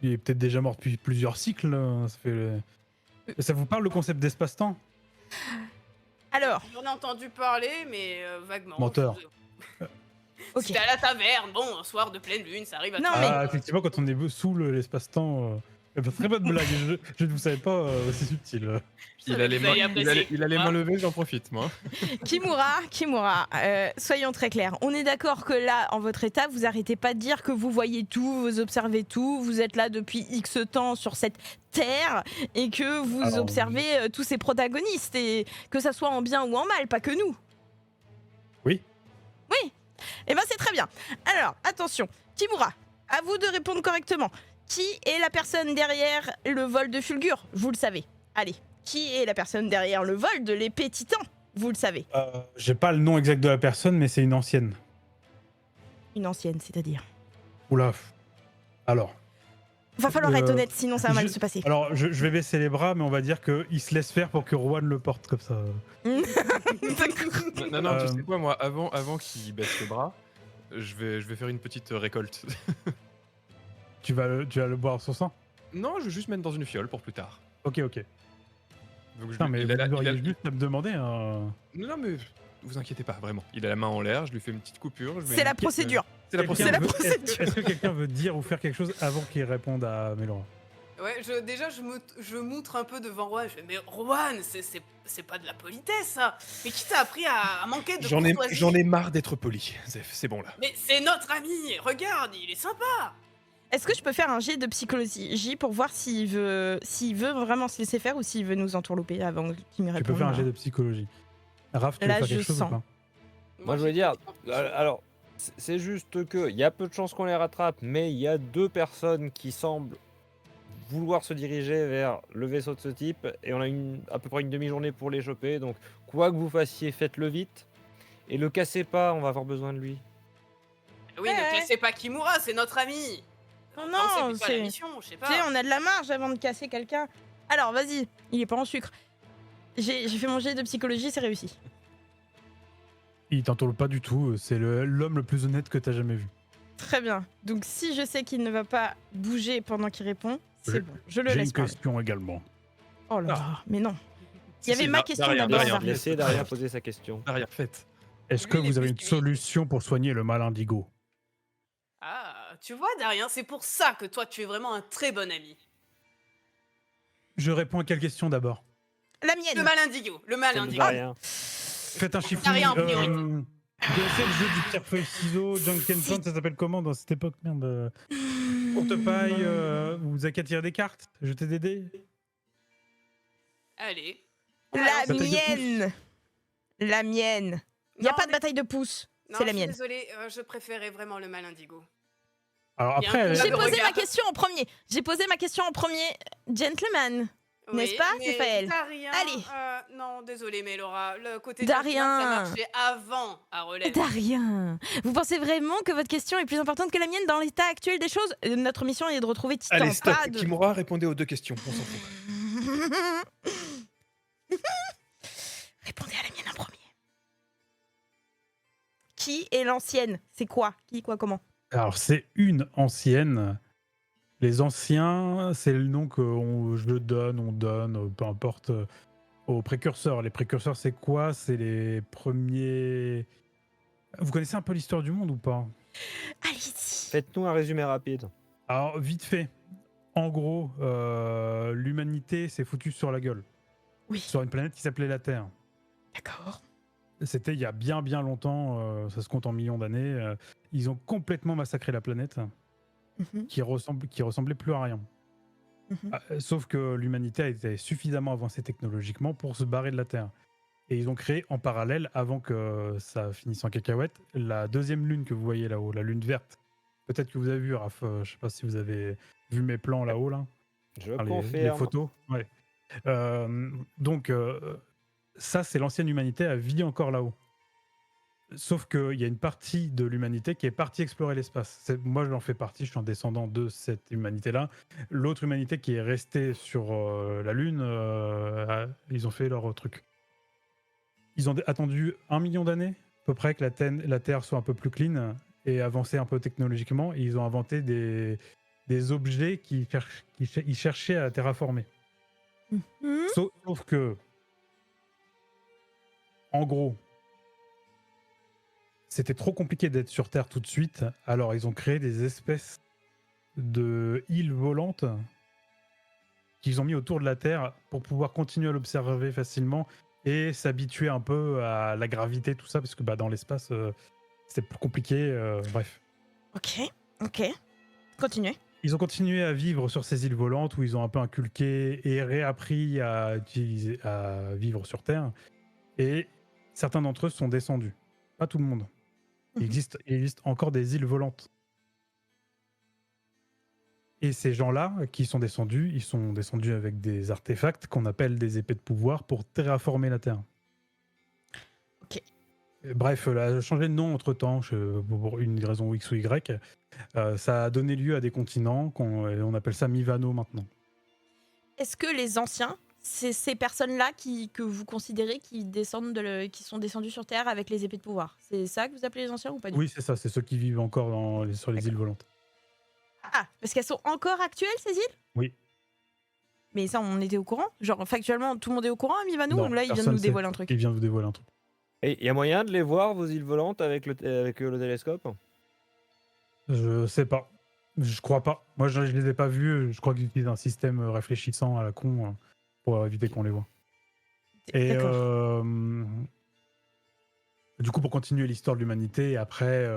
il est peut-être déjà mort depuis plusieurs cycles. Ça vous parle le concept d'espace-temps? Alors, J'en ai entendu parler, mais vaguement. Menteur. ok. C'était à la taverne, bon, un soir de pleine lune, ça arrive à Non, tout le mais- monde. Ah, effectivement, quand on est sous l'espace-temps. Très bonne blague, je ne vous savais pas aussi subtil. Ça va, vous allez apprécier. Il a les Ah. mains levées, j'en profite moi. Kimura, soyons très clairs. On est d'accord que là, en votre état, vous arrêtez pas de dire que vous voyez tout, vous observez tout, vous êtes là depuis X temps sur cette terre et que vous Alors, observez tous ces protagonistes, et que ça soit en bien ou en mal, pas que nous. Oui. Oui. Eh ben c'est très bien. Alors, attention, Kimura, à vous de répondre correctement. Qui est la personne derrière le vol de Fulgur? Vous le savez. Allez, qui est la personne derrière le vol de l'épée Titan? Vous le savez. J'ai pas le nom exact de la personne, mais c'est une ancienne. Une ancienne, c'est-à-dire. Oula. Alors, Va falloir être Euh, honnête, sinon ça va mal je- se passer. alors je vais baisser les bras, mais on va dire qu'il se laisse faire pour que Rowan le porte comme ça. Non, Euh, tu sais quoi, moi, avant qu'il baisse les bras, je vais faire une petite récolte. Tu vas le boire sur sang? Non, je vais juste mettre dans une fiole pour plus tard. Ok. Donc, Putain, mais vous auriez juste à me demander. Non, mais vous inquiétez pas, vraiment. Il a la main en l'air, je lui fais une petite coupure. je mets C'est une la petite- procédure. C'est la Quelqu'un C'est la procédure. veut- Est-ce que quelqu'un veut dire ou faire quelque chose avant qu'il réponde à Melora? Ouais, je m'outre un peu devant Rowan. Je fais, mais Rowan, c'est pas de la politesse, ça. Mais qui t'a appris à manquer de courtoisie? J'en ai marre d'être poli. C'est bon là. Mais c'est notre ami. Regarde, il est sympa. Est-ce que je peux faire un jet de psychologie pour voir s'il veut vraiment se laisser faire ou s'il veut nous entourlouper avant qu'il me Tu réponde? peux faire un jet de psychologie. Raph, tu veux Là, faire je quelque chose sens. ou pas? Moi, je veux dire, alors, c'est juste que il y a peu de chances qu'on les rattrape, mais il y a deux personnes qui semblent vouloir se diriger vers le vaisseau de ce type, et on a à peu près une demi-journée pour les choper, donc quoi que vous fassiez, faites-le vite, et le cassez pas, on va avoir besoin de lui. Oui, Ouais. ne cassez pas Kimura, c'est notre ami. Non, Enfin, non, c'est pas la c'est... mission, je sais Tu sais, pas. on a de la marge avant de casser quelqu'un. Alors, vas-y, il est pas en sucre. J'ai fait mon jet de psychologie, c'est réussi. Il t'entoure pas du tout. C'est l'homme le plus honnête que t'as jamais vu. Très bien. Donc, si je sais qu'il ne va pas bouger pendant qu'il répond, Je- c'est bon. Je le J'ai laisse une parler. question également. Oh là là, mais non. Il y avait Si, ma question derrière, d'abord. derrière. Laissez Daria poser sa question. Derrière, faites. Est-ce que Lui, il vous est avez plus une timide. solution pour soigner le mal indigo? Ah, tu vois, Darien, c'est pour ça que toi, tu es vraiment un très bon ami. Je réponds à quelle question d'abord? La Le mienne. mal indigo. Le mal Ça me dit indigo. rien. Faites un chiffre. T'as rien en priorité. Vous connaissez le jeu du pierre-feuille-ciseaux, Junkenton, ça s'appelle comment dans cette époque? Merde. Courte paille, vous avez qu'à tirer des cartes, jeter des dés. Allez. La Bataille de mienne. La mienne. Il n'y a Non, pas de mais- bataille de pouces. non, C'est la je suis mienne. Désolée, je préférais vraiment le mal indigo. Alors Il y a après, un elle- combat J'ai de posé regard. ma question en premier. J'ai posé ma question en premier. Gentleman. N'est-ce pas, mais Raphaël Darien, Allez. non, désolée, mais Laura, le côté Darien. gentleman, ça marchait avant à relève. Rien. Vous pensez vraiment que votre question est plus importante que la mienne dans l'état actuel des choses? Notre mission est de retrouver Titan. Allez, stop. pas de- Kimura, répondez aux 2 questions. On s'en fout. Répondez à la mienne en premier. Qui est l'ancienne? C'est quoi? Qui, quoi, comment? alors c'est une ancienne. Les anciens, c'est le nom que je donne, on donne, peu importe, aux précurseurs. Les précurseurs, c'est quoi? C'est les premiers. Vous connaissez un peu l'histoire du monde ou pas? Allez-y. Faites-nous un résumé rapide. Alors, vite fait. En gros, l'humanité s'est foutue sur la gueule. Oui. Sur une planète qui s'appelait la Terre. D'accord. C'était il y a bien bien longtemps, ça se compte en millions d'années. Ils ont complètement massacré la planète, Mhm, qui ressemblait plus à rien. mhm. Sauf que l'humanité a été suffisamment avancée technologiquement pour se barrer de la Terre. Et ils ont créé en parallèle, avant que ça finisse en cacahuète, la deuxième lune que vous voyez là-haut, la lune verte. Peut-être que vous avez vu, Raph, je sais pas si vous avez vu mes plans là-haut, là. Je Enfin, les confirme. photos. Ouais. Donc, ça, c'est l'ancienne humanité, elle vit encore là-haut. Sauf qu'il y a une partie de l'humanité qui est partie explorer l'espace. Moi, j'en fais partie, je suis un descendant de cette humanité-là. L'autre humanité qui est restée sur la Lune, ils ont fait leur truc. Ils ont attendu 1 million d'années, à peu près, que la Terre soit un peu plus clean et avancer un peu technologiquement. Et ils ont inventé des objets qui ils cherchaient à terraformer. Mhm. Sauf que, en gros, c'était trop compliqué d'être sur Terre tout de suite. Alors, ils ont créé des espèces de îles volantes qu'ils ont mis autour de la Terre pour pouvoir continuer à l'observer facilement et s'habituer un peu à la gravité, tout ça, parce que dans l'espace, c'est plus compliqué. Bref. Ok. Continuez. Ils ont continué à vivre sur ces îles volantes où ils ont un peu inculqué et réappris à vivre sur Terre. Et certains d'entre eux sont descendus. Pas tout le monde. Il existe encore des îles volantes. Et ces gens-là qui sont descendus, ils sont descendus avec des artefacts qu'on appelle des épées de pouvoir pour terraformer la Terre. Ok. Bref, elle a changé de nom entre-temps, pour une raison X ou Y. Ça a donné lieu à des continents, on appelle ça Mivano maintenant. Est-ce que les anciens, c'est ces personnes-là que vous considérez qui sont descendus sur Terre avec les épées de pouvoir? C'est ça que vous appelez les anciens ou pas du tout? Oui, c'est ça, c'est ceux qui vivent encore sur les îles volantes. Ah, parce qu'elles sont encore actuelles, ces îles? Oui. Mais ça, on était au courant? Genre, factuellement, tout le monde est au courant à Mivano? Non, Ou là, il vient de personne nous sait. dévoiler un truc? Il vient de vous dévoiler un truc. Et il y a moyen de les voir, vos îles volantes, avec le télescope? Je sais pas. Je crois pas. Moi, je les ai pas vus. Je crois qu'ils utilisent un système réfléchissant à la con pour éviter qu'on les voit. Et D'accord. du coup, pour continuer l'histoire de l'humanité, après,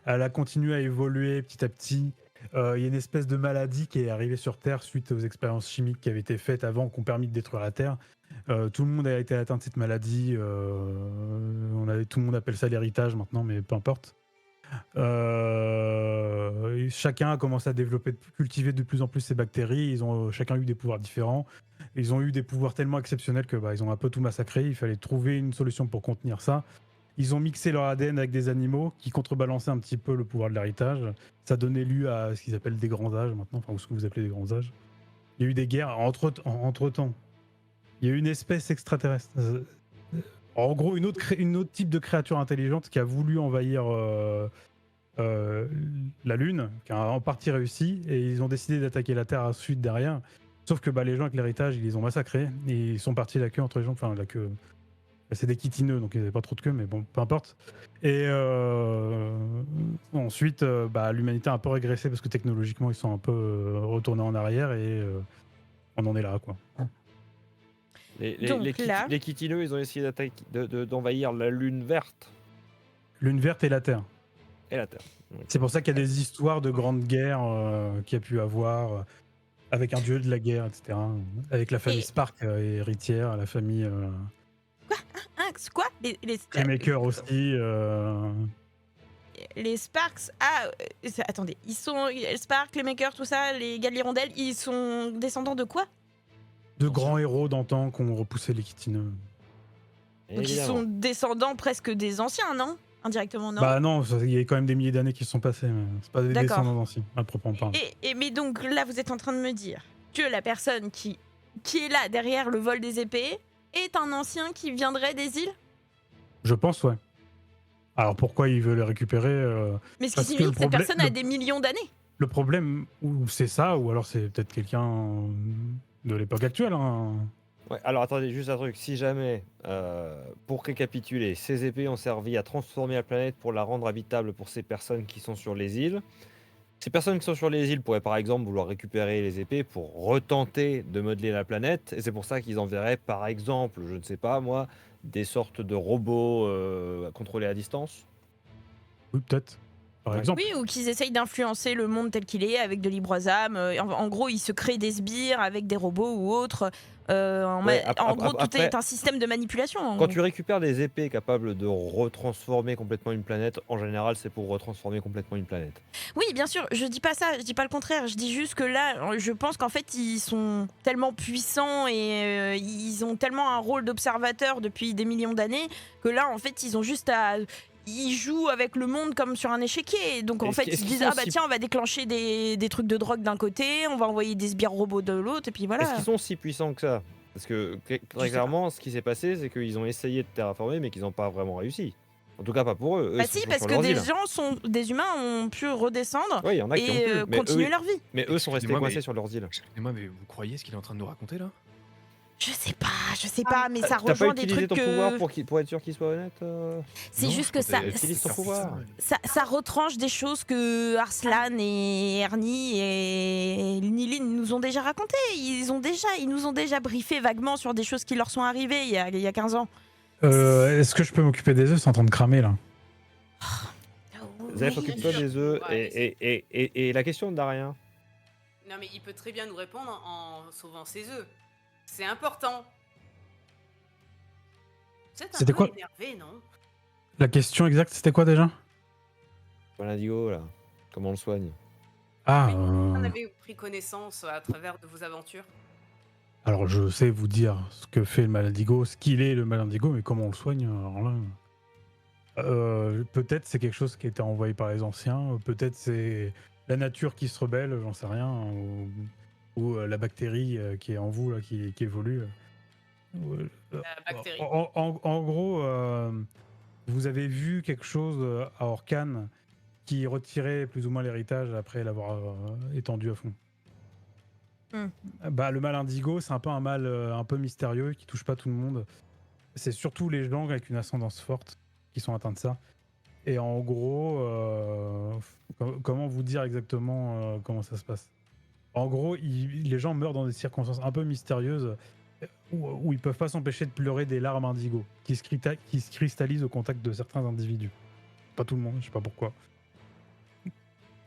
elle a continué à évoluer petit à petit. Il y a une espèce de maladie qui est arrivée sur Terre suite aux expériences chimiques qui avaient été faites avant, qui ont permis de détruire la Terre. Tout le monde a été atteint de cette maladie. Tout le monde appelle ça l'héritage maintenant, mais peu importe. Chacun a commencé à cultiver de plus en plus ces bactéries. Ils ont chacun eu des pouvoirs différents. Ils ont eu des pouvoirs tellement exceptionnels que ils ont un peu tout massacré. Il fallait trouver une solution pour contenir ça. Ils ont mixé leur ADN avec des animaux qui contrebalançaient un petit peu le pouvoir de l'héritage. Ça donnait lieu à ce qu'ils appellent des grands âges maintenant, enfin, ou ce que vous appelez des grands âges. Il y a eu des guerres entre-temps. Il y a eu une espèce extraterrestre. En gros, une autre type de créature intelligente qui a voulu envahir la Lune, qui a en partie réussi, et ils ont décidé d'attaquer la Terre ensuite derrière. Sauf que les gens avec l'héritage, ils les ont massacrés, et ils sont partis la queue entre les gens. Enfin, la queue. C'est des chitineux, donc ils n'avaient pas trop de queue, mais bon, peu importe. Et ensuite, l'humanité a un peu régressé parce que technologiquement, ils sont un peu retournés en arrière, et on en est là, quoi. Donc là- Les Kitineux, ils ont essayé d'envahir la Lune verte Lune verte et la Terre. et la Terre. C'est pour ça qu'il y a des histoires de grandes guerres qu'il y a pu avoir avec un dieu de la guerre, etc. Avec la famille Et- Spark héritière, la famille Hein, quoi Playmaker aussi. les Sparks, attendez, ils sont les Sparks, les Makers, tout ça, les gars de l'hirondelle, ils sont descendants de quoi? De grands héros d'antan qui ont repoussé les Kitineux. Donc ils Évidemment. sont descendants presque des anciens, non? Indirectement, non? Bah non, il y a quand même des milliers d'années qui se sont passées. Mais c'est pas des D'accord. descendants d'anciens, à proprement parler. Mais donc là, vous êtes en train de me dire que la personne qui est là derrière le vol des épées est un ancien qui viendrait des îles? Je pense, ouais. Alors pourquoi il veut les récupérer Mais ce qui Parce que signifie le que cette problème- personne a le- des millions d'années. Le problème, ou c'est ça, ou alors c'est peut-être quelqu'un de l'époque actuelle. Hein. Ouais, alors attendez, juste un truc. Si jamais, pour récapituler, ces épées ont servi à transformer la planète pour la rendre habitable pour ces personnes qui sont sur les îles. Ces personnes qui sont sur les îles pourraient par exemple vouloir récupérer les épées pour retenter de modeler la planète. Et c'est pour ça qu'ils enverraient par exemple, je ne sais pas moi, des sortes de robots contrôlés à distance. Oui, peut-être. Par Ouais. exemple. Oui, ou qu'ils essayent d'influencer le monde tel qu'il est avec de libres âmes. En gros, ils se créent des sbires avec des robots ou autres. Ouais, En gros, tout après- est un système de manipulation. en Quand gros. tu récupères des épées capables de retransformer complètement une planète, en général c'est pour retransformer complètement une planète. Oui, bien sûr, je dis pas ça, je dis pas le contraire. Je dis juste que là, je pense qu'en fait, ils sont tellement puissants et ils ont tellement un rôle d'observateur depuis des millions d'années que là, en fait, ils ont juste à. Ils jouent avec le monde comme sur un échiquier. Donc en Est-ce fait, qu'ils ils se disent sont ah bah si- tiens, on va déclencher des trucs de drogue d'un côté, on va envoyer des sbires robots de l'autre, et puis voilà. Est-ce qu'ils sont si puissants que ça? Parce que très sais clairement, ce qui s'est passé, c'est qu'ils ont essayé de terraformer, mais qu'ils n'ont pas vraiment réussi. En tout cas, pas pour eux. Eux, Bah ils sont si, toujours parce sur que leurs îles. des humains ont pu redescendre Oui, il y en a qui ont et pu. Mais continuer eux, leur vie. mais eux sont restés Excusez-moi, coincés mais- sur leurs îles. Excusez-moi, mais vous croyez ce qu'il est en train de nous raconter là? Je sais pas, mais ça T'as pas rejoint des utilisé trucs ton pouvoir que... pour être sûr qu'il soit honnête C'est Non, juste je que ça, pensais- utilise ton pouvoir. ça retranche des choses que Arslan et Ernie et Nilin nous ont déjà racontées. Ils nous ont déjà briefé vaguement sur des choses qui leur sont arrivées il y a 15 ans. Est-ce que je peux m'occuper des œufs? C'est en train de cramer là. Zef, Oui. occupe-toi des œufs. Ouais, Et la question de Darien. Non, mais il peut très bien nous répondre en sauvant ses œufs. C'est important. Vous êtes un C'était peu quoi énervé, non? La question exacte, c'était quoi déjà? L'indigo, là. Comment on le soigne? Ah, Vous en avez pris connaissance à travers de vos aventures? alors je sais vous dire ce que fait le malindigo, ce qu'il est le malindigo, mais comment on le soigne, alors là... peut-être c'est quelque chose qui a été envoyé par les anciens, peut-être c'est la nature qui se rebelle, j'en sais rien, ou la bactérie qui est en vous, là, qui évolue. La bactérie. En gros, vous avez vu quelque chose à Orcan qui retirait plus ou moins l'héritage après l'avoir étendu à fond. Bah, le mal indigo, c'est un peu un mal un peu mystérieux qui touche pas tout le monde. C'est surtout les gens avec une ascendance forte qui sont atteints de ça. Et en gros, comment vous dire exactement comment ça se passe? En gros, les gens meurent dans des circonstances un peu mystérieuses où ils peuvent pas s'empêcher de pleurer des larmes indigo qui se cristallisent au contact de certains individus. Pas tout le monde, je sais pas pourquoi.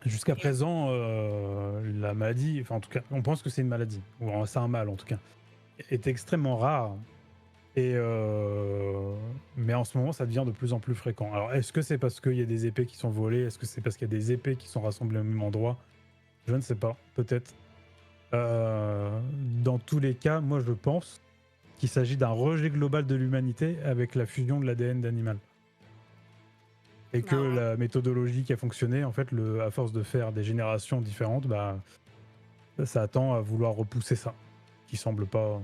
Jusqu'à présent, la maladie, enfin en tout cas, on pense que c'est une maladie, ou c'est un mal en tout cas, est extrêmement rare. Et mais en ce moment, ça devient de plus en plus fréquent. Alors, est-ce que c'est parce qu'il y a des épées qui sont volées? Est-ce que c'est parce qu'il y a des épées qui sont rassemblées au même endroit? Je ne sais pas, peut-être. Dans tous les cas, moi je pense qu'il s'agit d'un rejet global de l'humanité avec la fusion de l'ADN d'animal. Et que Non. la méthodologie qui a fonctionné, en fait, à force de faire des générations différentes, bah, ça attend à vouloir repousser ça, qui semble pas...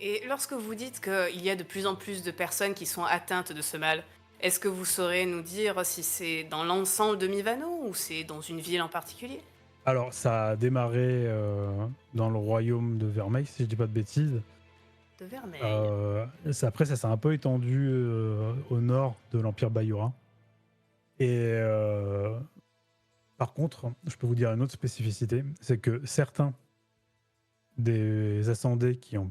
Et lorsque vous dites qu'il y a de plus en plus de personnes qui sont atteintes de ce mal, est-ce que vous saurez nous dire si c'est dans l'ensemble de Mivano ou c'est dans une ville en particulier? Alors, ça a démarré dans le royaume de Vermeil, si je dis pas de bêtises. De Vermeil. Après, ça s'est un peu étendu au nord de l'Empire Bayura. Et par contre, je peux vous dire une autre spécificité, c'est que certains des ascendés qui ont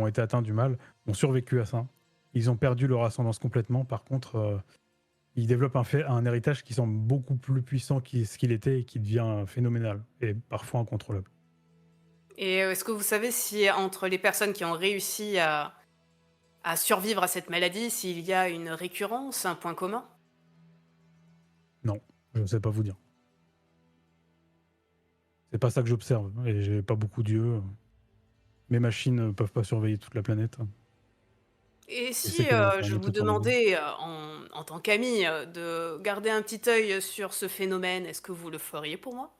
été atteints du mal, ont survécu à ça. Ils ont perdu leur ascendance complètement. Par contre, ils développent un héritage qui semble beaucoup plus puissant ce qu'il était et qui devient phénoménal et parfois incontrôlable. Et est-ce que vous savez si entre les personnes qui ont réussi à survivre à cette maladie, s'il y a une récurrence, un point commun? Non, je ne sais pas vous dire. C'est pas ça que j'observe et j'ai pas beaucoup d'yeux. Mes machines ne peuvent pas surveiller toute la planète. Et c'est si que la je planète vous autour de nous. demandais, en tant qu'ami, de garder un petit œil sur ce phénomène, est-ce que vous le feriez pour moi?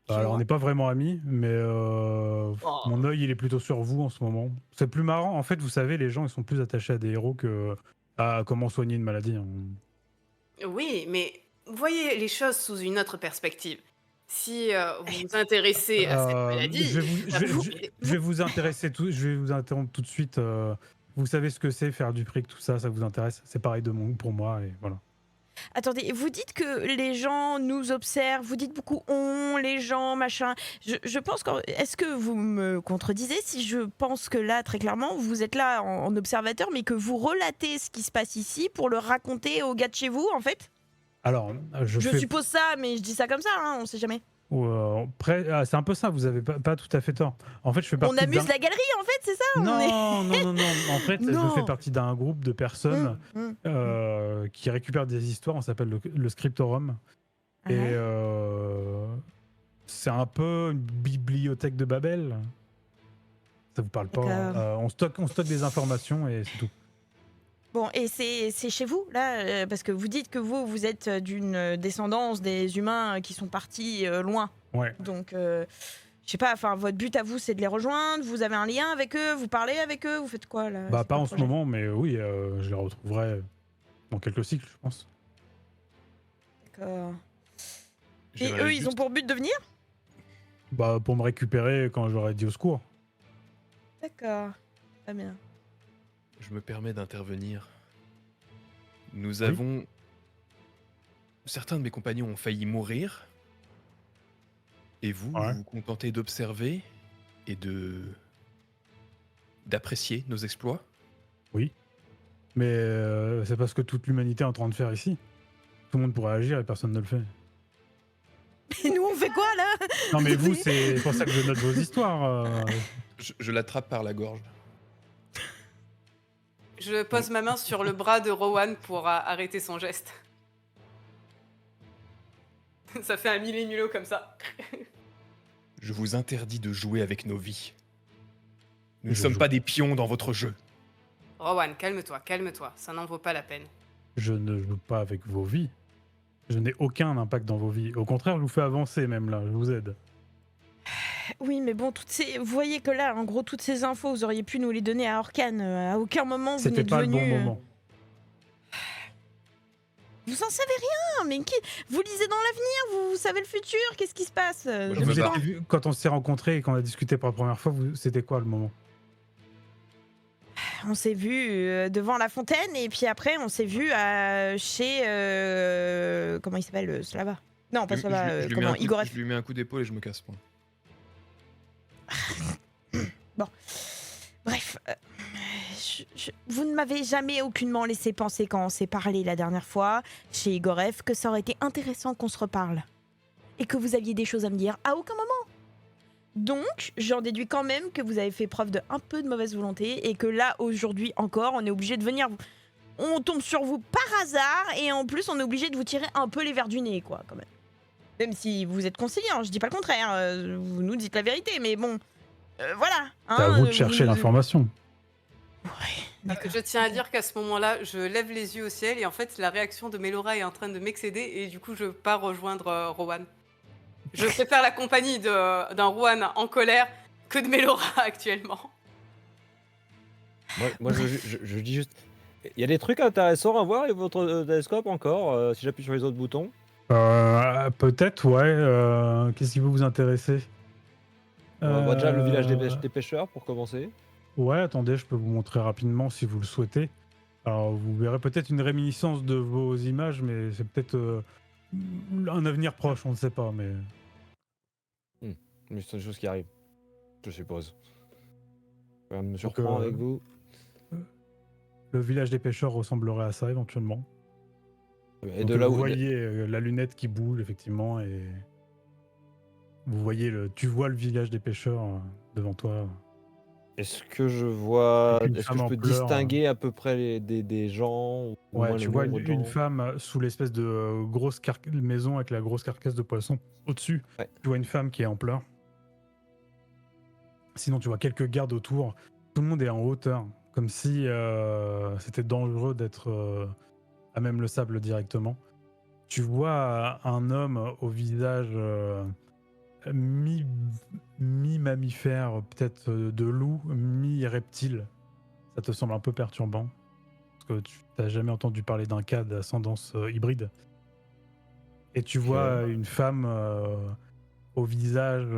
Alors, on Dis-moi. n'est pas vraiment amis, mais Oh. mon œil, il est plutôt sur vous en ce moment. C'est plus marrant. En fait, vous savez, les gens, ils sont plus attachés à des héros que à comment soigner une maladie, hein. Oui, mais voyez les choses sous une autre perspective. Si vous vous intéressez à cette Je maladie, vais vous, ça je vais- vous- je vais vous intéresser je vais vous interrompre tout de suite. Vous savez ce que c'est faire du fric, tout ça, ça vous intéresse. C'est pareil pour moi et voilà. Attendez, vous dites que les gens nous observent, vous dites beaucoup on, les gens, machin. Je pense que. Est-ce que vous me contredisez si je pense que là, très clairement, vous êtes là en observateur, mais que vous relatez ce qui se passe ici pour le raconter aux gars de chez vous, en fait? Alors, Je suppose ça, mais je dis ça comme ça, hein, on sait jamais. c'est un peu ça. Vous avez pas tout à fait tort. En fait, je fais partie On amuse d'un- la galerie, en fait, c'est ça? on est- Non. En fait, je Non. fais partie d'un groupe de personnes qui récupèrent des histoires. On s'appelle le Scriptorum. Et c'est un peu une bibliothèque de Babel. Ça vous parle pas? D'accord. On stocke des informations et c'est tout. Bon, et c'est chez vous, là parce que vous dites que vous êtes d'une descendance des humains qui sont partis loin. Ouais. Donc, je sais pas, enfin, votre but à vous, c'est de les rejoindre. Vous avez un lien avec eux, vous parlez avec eux, vous faites quoi là? Bah C'est pas quoi en le ce projet? moment, mais oui, je les retrouverai dans quelques cycles, je pense. D'accord. Et J'aimerais eux, ils ont juste- pour but de venir? Bah pour me récupérer quand j'aurai dit au secours. D'accord. Très bien. Je me permets d'intervenir. Nous Oui. avons... Certains de mes compagnons ont failli mourir. Et vous, Ouais. vous vous contentez d'observer et d'apprécier nos exploits. Oui. Mais c'est parce que toute l'humanité est en train de faire ici. Tout le monde pourrait agir et personne ne le fait. Et nous, on fait quoi là? Non mais vous, c'est pour ça que je note vos histoires. Je l'attrape par la gorge. Je pose ma main sur le bras de Rowan pour arrêter son geste. Ça fait un mille et mulot comme ça. Je vous interdis de jouer avec nos vies. Nous ne Je sommes joue. pas des pions dans votre jeu. Rowan, calme-toi, calme-toi. Ça n'en vaut pas la peine. Je ne joue pas avec vos vies. Je n'ai aucun impact dans vos vies. Au contraire, je vous fais avancer même là, je vous aide. Oui, mais bon, vous voyez que là, en gros, toutes ces infos, vous auriez pu nous les donner à Orcan. À aucun moment, vous C'était n'êtes pas le venu. bon moment. Vous en savez rien, mais vous lisez dans l'avenir, vous savez le futur, qu'est-ce qui se passe? Moi, je depuis me Vous quand étiez vu- quand on s'est rencontrés et qu'on a discuté pour la première fois, c'était quoi le moment? On s'est vu devant la fontaine et puis après on s'est vu chez comment il s'appelle Slava? Non, pas Slava, comment Igoref. Je lui mets un coup d'épaule et je me casse. Point. Bref, vous ne m'avez jamais aucunement laissé penser quand on s'est parlé la dernière fois chez Igoref que ça aurait été intéressant qu'on se reparle et que vous aviez des choses à me dire à aucun moment. Donc, j'en déduis quand même que vous avez fait preuve de un peu de mauvaise volonté et que là, aujourd'hui encore, on est obligé de venir. On tombe sur vous par hasard et en plus, on est obligé de vous tirer un peu les verres du nez, quoi, quand même. Même si vous êtes conciliant, je dis pas le contraire, vous nous dites la vérité, mais bon, voilà. C'est à vous de vous chercher nous- l'information. Ouais, d'accord. Je tiens à dire qu'à ce moment-là, je lève les yeux au ciel et en fait, la réaction de Melora est en train de m'excéder et du coup, je pars rejoindre Rowan. Je préfère la compagnie d'un Rowan en colère que de Melora actuellement. Moi je dis juste. Il y a des trucs intéressants à voir avec votre télescope encore, si j'appuie sur les autres boutons. Peut-être, ouais. Qu'est-ce qui peut vous intéresser? On voit déjà le village Euh, des pêcheurs pour commencer. Ouais, attendez, je peux vous montrer rapidement si vous le souhaitez. Alors, vous verrez peut-être une réminiscence de vos images, mais c'est peut-être un avenir proche, on ne sait pas. Mais Mais c'est des choses qui arrivent. Je suppose. Je vais me Donc, surprendre avec vous. le village des pêcheurs ressemblerait à ça éventuellement. Et Donc, de là vous où. voyez la lunette qui bouge effectivement et vous voyez tu vois le village des pêcheurs devant toi. Est-ce que je vois. Avec une Est-ce que femme je en peux pleurs. distinguer à peu près des gens, ou au Ouais, moins le tu vois nombre de une gens? femme sous l'espèce de grosse maison avec la grosse carcasse de poisson au-dessus. Ouais. Tu vois une femme qui est en pleurs. Sinon, tu vois quelques gardes autour. Tout le monde est en hauteur, comme si c'était dangereux d'être à même le sable directement. Tu vois un homme au visage mi-mammifère, peut-être de loup, mi-reptile. Ça te semble un peu perturbant, parce que tu n'as jamais entendu parler d'un cas d'ascendance hybride. Et tu vois une femme au visage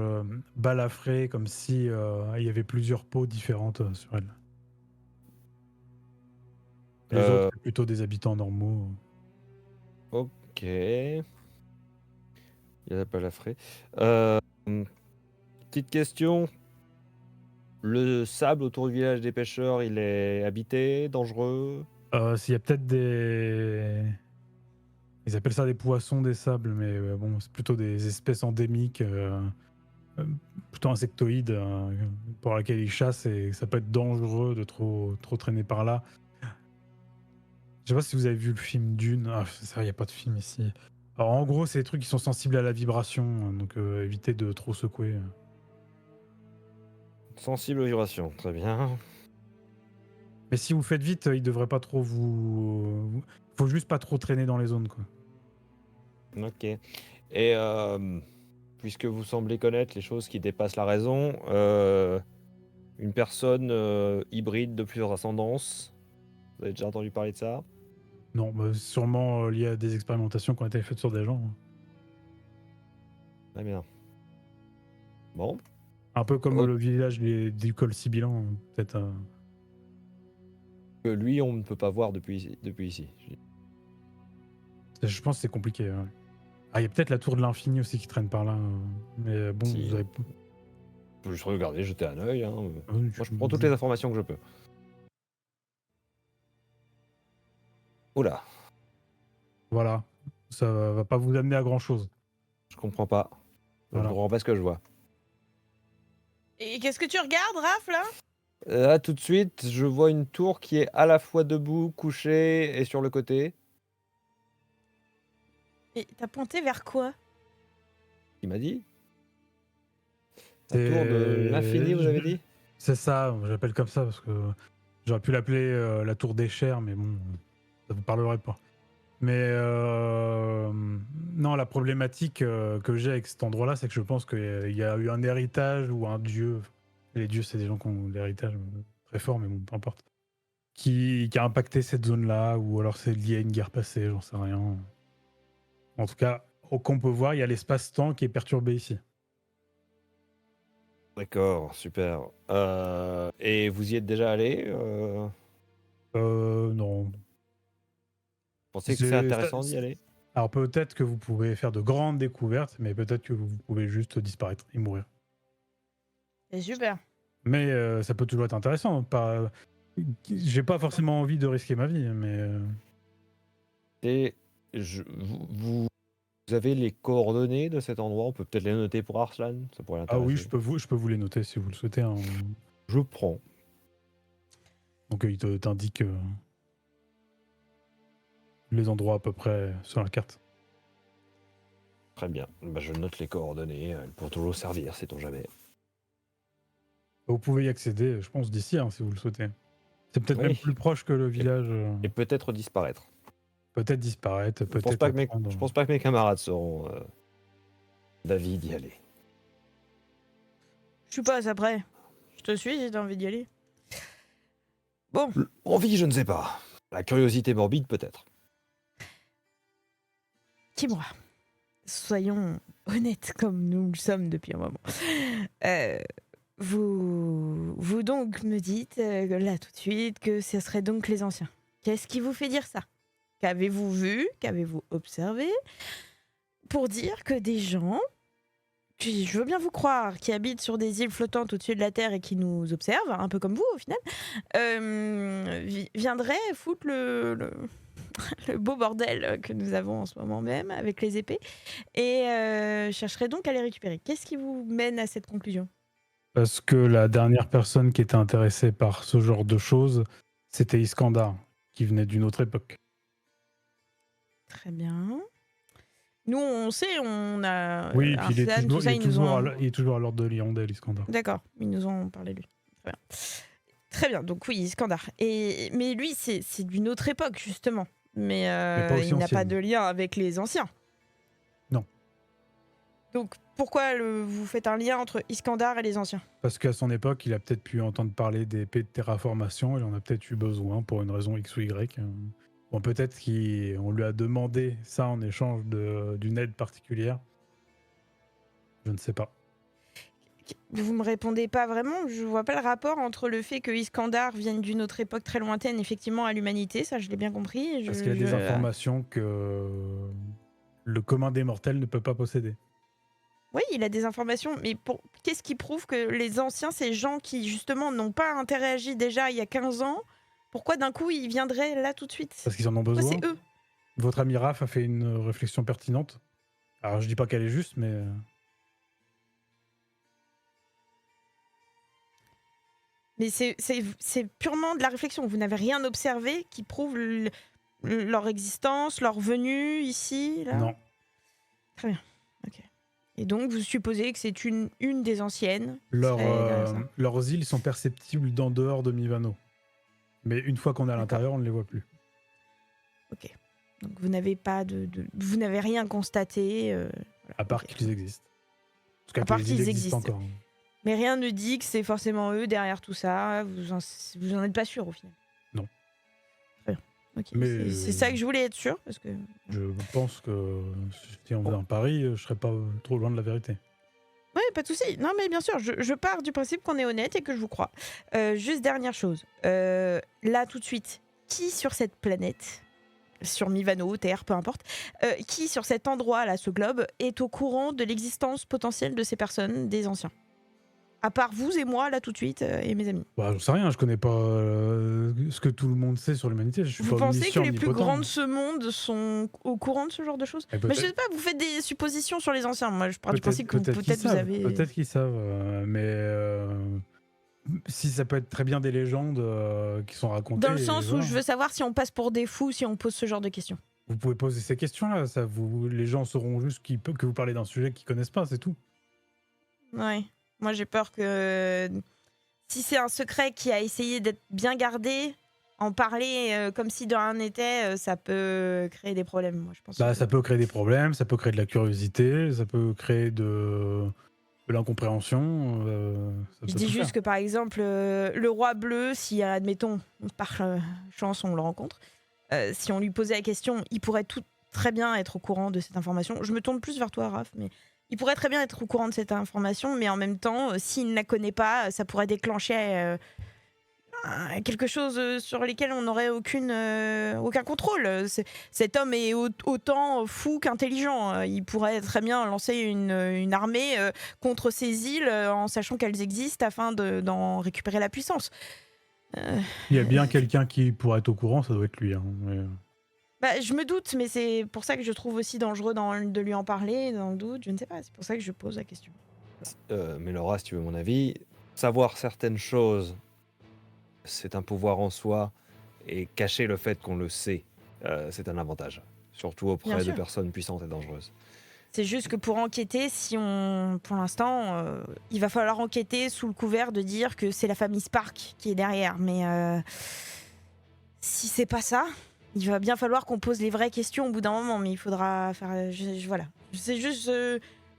balafré, comme si il y avait plusieurs peaux différentes sur elle. Les autres, Euh, c'est plutôt des habitants normaux. Ok. Il y a pas la frais. Euh, Petite question. Le sable autour du village des pêcheurs, il est habité, dangereux? S'il y a peut-être des... Ils appellent ça des poissons des sables, mais bon, c'est plutôt des espèces endémiques, plutôt insectoïdes, pour lesquelles ils chassent, et ça peut être dangereux de trop traîner par là. Je sais pas si vous avez vu le film Dune. Ah, c'est vrai, il n'y a pas de film ici. Alors, en gros, c'est des trucs qui sont sensibles à la vibration, donc évitez de trop secouer. Sensible aux vibrations, très bien. Mais si vous faites vite, il devrait pas trop faut juste pas trop traîner dans les zones, quoi. Ok. Et puisque vous semblez connaître les choses qui dépassent la raison, une personne hybride de plusieurs ascendances, vous avez déjà entendu parler de ça? Non, bah, sûrement lié à des expérimentations qui ont été faites sur des gens. Très bien. Bon. Un peu comme Ok. le village du col Sibilan, peut-être. Lui, on ne peut pas voir depuis ici. Je pense que c'est compliqué. Ouais. Ah, il y a peut-être la tour de l'infini aussi qui traîne par là. Mais bon, Si. vous avez... Je peux juste regarder, jeter un œil. Hein. Ah oui, Moi, je prends toutes les informations que je peux. Oula, Voilà. Ça va pas vous amener à grand-chose. je comprends pas. Voilà. Je comprends pas ce que je vois. Et qu'est-ce que tu regardes, Raph, là? Là, tout de suite, je vois une tour qui est à la fois debout, couchée et sur le côté. Et t'as pointé vers quoi? Il m'a dit. La tour de l'infini, vous avez dit? C'est ça, j'appelle comme ça parce que j'aurais pu l'appeler la tour des chairs, mais bon, ça vous parlerait pas. Mais non, la problématique que j'ai avec cet endroit-là, c'est que je pense qu'il y a eu un héritage ou un dieu. Les dieux, c'est des gens qui ont l'héritage très fort, mais bon, peu importe. Qui a impacté cette zone-là, ou alors c'est lié à une guerre passée, j'en sais rien. En tout cas, qu'on peut voir, il y a l'espace-temps qui est perturbé ici. D'accord, super. Et vous y êtes déjà allé Non. Vous pensez que c'est intéressant d'y aller? Alors peut-être que vous pouvez faire de grandes découvertes, mais peut-être que vous pouvez juste disparaître et mourir. C'est super. Mais ça peut toujours être intéressant. J'ai pas forcément envie de risquer ma vie, mais... Et vous avez les coordonnées de cet endroit? On peut peut-être les noter pour Arslan, ça pourrait Ah oui, l'intéresser. je peux vous les noter si vous le souhaitez. Hein. Je prends. Donc il t'indique les endroits à peu près sur la carte. Très bien. Bah, je note les coordonnées. Elles pourront toujours servir, sait-on jamais. Vous pouvez y accéder, je pense, d'ici, hein, si vous le souhaitez. C'est peut-être Oui. même plus proche que le village. Et peut-être disparaître. Peut-être disparaître, Je pense peut-être... pas que mes camarades seront d'avis d'y aller. Je suis pas après. Je te suis si t'as envie d'y aller. Bon, Envie, je ne sais pas. La curiosité morbide, peut-être. dis-moi. Soyons honnêtes comme nous le sommes depuis un moment. Vous donc me dites là tout de suite que ce serait donc les anciens. Qu'est-ce qui vous fait dire ça? Qu'avez-vous vu? Qu'avez-vous observé? Pour dire que des gens je veux bien vous croire, qui habitent sur des îles flottantes au-dessus de la Terre et qui nous observent, un peu comme vous au final, viendraient foutre le beau bordel que nous avons en ce moment même avec les épées et chercheraient donc à les récupérer. Qu'est-ce qui vous mène à cette conclusion? Parce que la dernière personne qui était intéressée par ce genre de choses, c'était Iskandar, qui venait d'une autre époque. Très bien. Nous, on sait, on a Oui, et puis Artisan, tout ça, ils nous ont... il est toujours à l'ordre de l'Hirondelle, Iskandar. D'accord, ils nous ont parlé de lui. Très bien. Très bien, donc oui, Iskandar. Mais lui, c'est d'une autre époque, justement. Mais pas aussi il n'a pas ancienne. de lien avec les anciens. Non. Donc pourquoi vous faites un lien entre Iskandar et les anciens? Parce qu'à son époque, il a peut-être pu entendre parler d'épées de terraformation, il en a peut-être eu besoin pour une raison X ou Y. Bon, peut-être qu'on lui a demandé ça en échange d'une aide particulière. Je ne sais pas. Vous me répondez pas vraiment. Je vois pas le rapport entre le fait que Iskandar vienne d'une autre époque très lointaine, effectivement, à l'humanité. Ça, je l'ai bien compris. Parce qu'il y a des informations que le commun des mortels ne peut pas posséder. Oui, il a des informations, mais qu'est-ce qui prouve que les anciens, ces gens qui, justement, n'ont pas interagi déjà il y a 15 ans, pourquoi d'un coup, ils viendraient là tout de suite? Parce qu'ils en ont besoin. C'est eux. Votre ami Raph a fait une réflexion pertinente. Alors, je dis pas qu'elle est juste, mais... Mais c'est purement de la réflexion. Vous n'avez rien observé qui prouve leur existence, leur venue ici, là? Non. Très bien. Ok. Et donc, vous supposez que c'est une des anciennes qui serait derrière ça. Leurs îles sont perceptibles d'en dehors de Mivano. Mais une fois qu'on est à l'intérieur, on ne les voit plus. Ok. Donc, vous n'avez pas vous n'avez rien constaté. Voilà. À part Ok. qu'ils existent. En tout cas, À part que les îles qu'ils existent existent. encore. Mais rien ne dit que c'est forcément eux derrière tout ça. Vous en êtes pas sûr au final. Non. Très bien. Ok. Mais C'est ça que je voulais être sûr parce que. Je pense que si on faisait un pari, je serais pas trop loin de la vérité. Oui, pas de souci. Non, mais bien sûr, je pars du principe qu'on est honnête et que je vous crois. Juste dernière chose. Là, tout de suite, qui sur cette planète, sur Mivano, Terre, peu importe, qui sur cet endroit-là, ce globe, est au courant de l'existence potentielle de ces personnes, des anciens? À part vous et moi, là, tout de suite, et mes amis. Bah, j'en sais rien, je connais pas ce que tout le monde sait sur l'humanité. Je suis Vous pas pensez que omniscient, les plus omnipotent. grands de ce monde sont au courant de ce genre de choses? Eh, Mais je peut-être- sais pas, vous faites des suppositions sur les anciens. Moi, je pars du Peut-être principe que qu'ils peut-être vous savent, avez... peut-être qu'ils savent, mais si ça peut être très bien des légendes qui sont racontées. Dans le sens où voilà. je veux savoir si on passe pour des fous, si on pose ce genre de questions. Vous pouvez poser ces questions-là, les gens sauront juste que vous parlez d'un sujet qu'ils connaissent pas, c'est tout. Ouais. Moi, j'ai peur que si c'est un secret qui a essayé d'être bien gardé, en parler comme si de rien n'était, ça peut créer des problèmes. Moi, je pense. Bah, que- ça peut créer des problèmes, ça peut créer de la curiosité, ça peut créer de l'incompréhension. Ça Je peut dis tout juste faire. que par exemple, le roi bleu, si admettons par chance on le rencontre, si on lui posait la question, il pourrait très bien être au courant de cette information. Je me tourne plus vers toi, Raph, mais il pourrait très bien être au courant de cette information, mais en même temps, s'il ne la connaît pas, ça pourrait déclencher quelque chose sur lesquels on n'aurait aucun contrôle. Cet homme est autant fou qu'intelligent. Il pourrait très bien lancer une armée contre ces îles en sachant qu'elles existent afin d'en récupérer la puissance. Il y a bien quelqu'un qui pourrait être au courant, ça doit être lui. Hein, mais... Bah, je me doute, mais c'est pour ça que je trouve aussi dangereux de lui en parler, dans le doute, je ne sais pas. C'est pour ça que je pose la question. Mais Laura, si tu veux mon avis, savoir certaines choses, c'est un pouvoir en soi, et cacher le fait qu'on le sait, c'est un avantage. Surtout Bien auprès de sûr. personnes puissantes et dangereuses. C'est juste que pour enquêter, pour l'instant, il va falloir enquêter sous le couvert de dire que c'est la famille Spark qui est derrière. Mais si c'est pas ça, il va bien falloir qu'on pose les vraies questions au bout d'un moment. Mais il faudra faire. Voilà. C'est juste.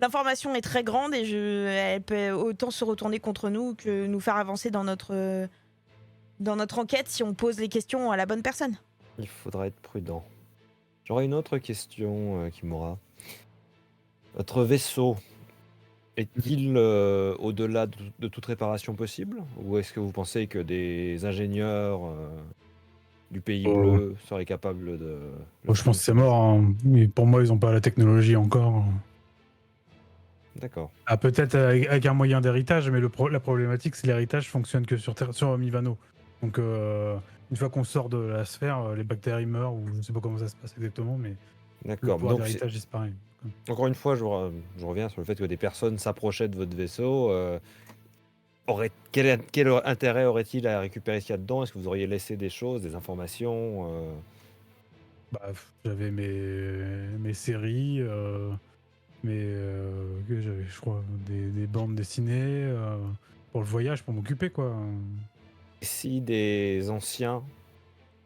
L'information est très grande et elle peut autant se retourner contre nous que nous faire avancer dans notre enquête si on pose les questions à la bonne personne. Il faudra être prudent. J'aurais une autre question, Kimura. Votre vaisseau est-il au-delà de toute réparation possible? Ou est-ce que vous pensez que des ingénieurs du pays bleu seraient capables de... Bon, je pense que c'est mort. Hein. Mais pour moi, ils n'ont pas la technologie encore. D'accord. Ah, peut-être avec un moyen d'héritage, mais la problématique, c'est l'héritage fonctionne que sur Mivano. Donc, une fois qu'on sort de la sphère, les bactéries meurent, ou je ne sais pas comment ça se passe exactement, mais le D'accord. pouvoir Donc, d'héritage disparaît. encore une fois, je reviens sur le fait que des personnes s'approchaient de votre vaisseau. Quel intérêt aurait-il à récupérer ce qu'il y a dedans? Est-ce que vous auriez laissé des choses, des informations Bah, j'avais mes séries, que j'avais, je crois, des bandes dessinées pour le voyage, pour m'occuper, quoi. Si des anciens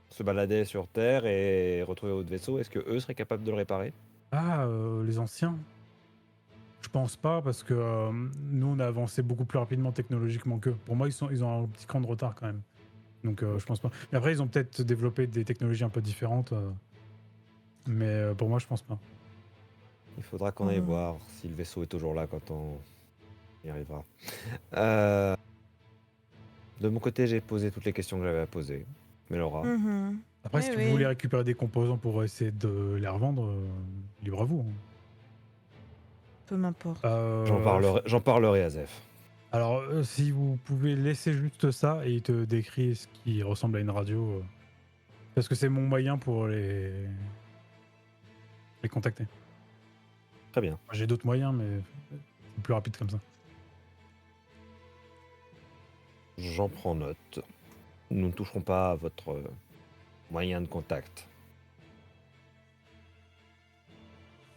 se baladaient sur Terre et retrouvaient votre vaisseau, est-ce que eux seraient capables de le réparer? Ah, les anciens? Je pense pas, parce que nous, on a avancé beaucoup plus rapidement technologiquement qu'eux. Pour moi, ils ont un petit cran de retard quand même. Donc, je pense pas. Mais après, ils ont peut-être développé des technologies un peu différentes, mais pour moi, je pense pas. Il faudra qu'on aille voir si le vaisseau est toujours là quand on y arrivera. Euh, De mon côté, j'ai posé toutes les questions que j'avais à poser. Mais Laura, Mhm. Après, Oui, si oui. vous voulez récupérer des composants pour essayer de les revendre, libre à vous. Peu m'importe. j'en parlerai à Zef. Alors, si vous pouvez laisser juste ça et il te décrit ce qui ressemble à une radio, parce que c'est mon moyen pour les contacter. Très bien. J'ai d'autres moyens, mais c'est plus rapide comme ça. J'en prends note. Nous ne toucherons pas à votre moyen de contact.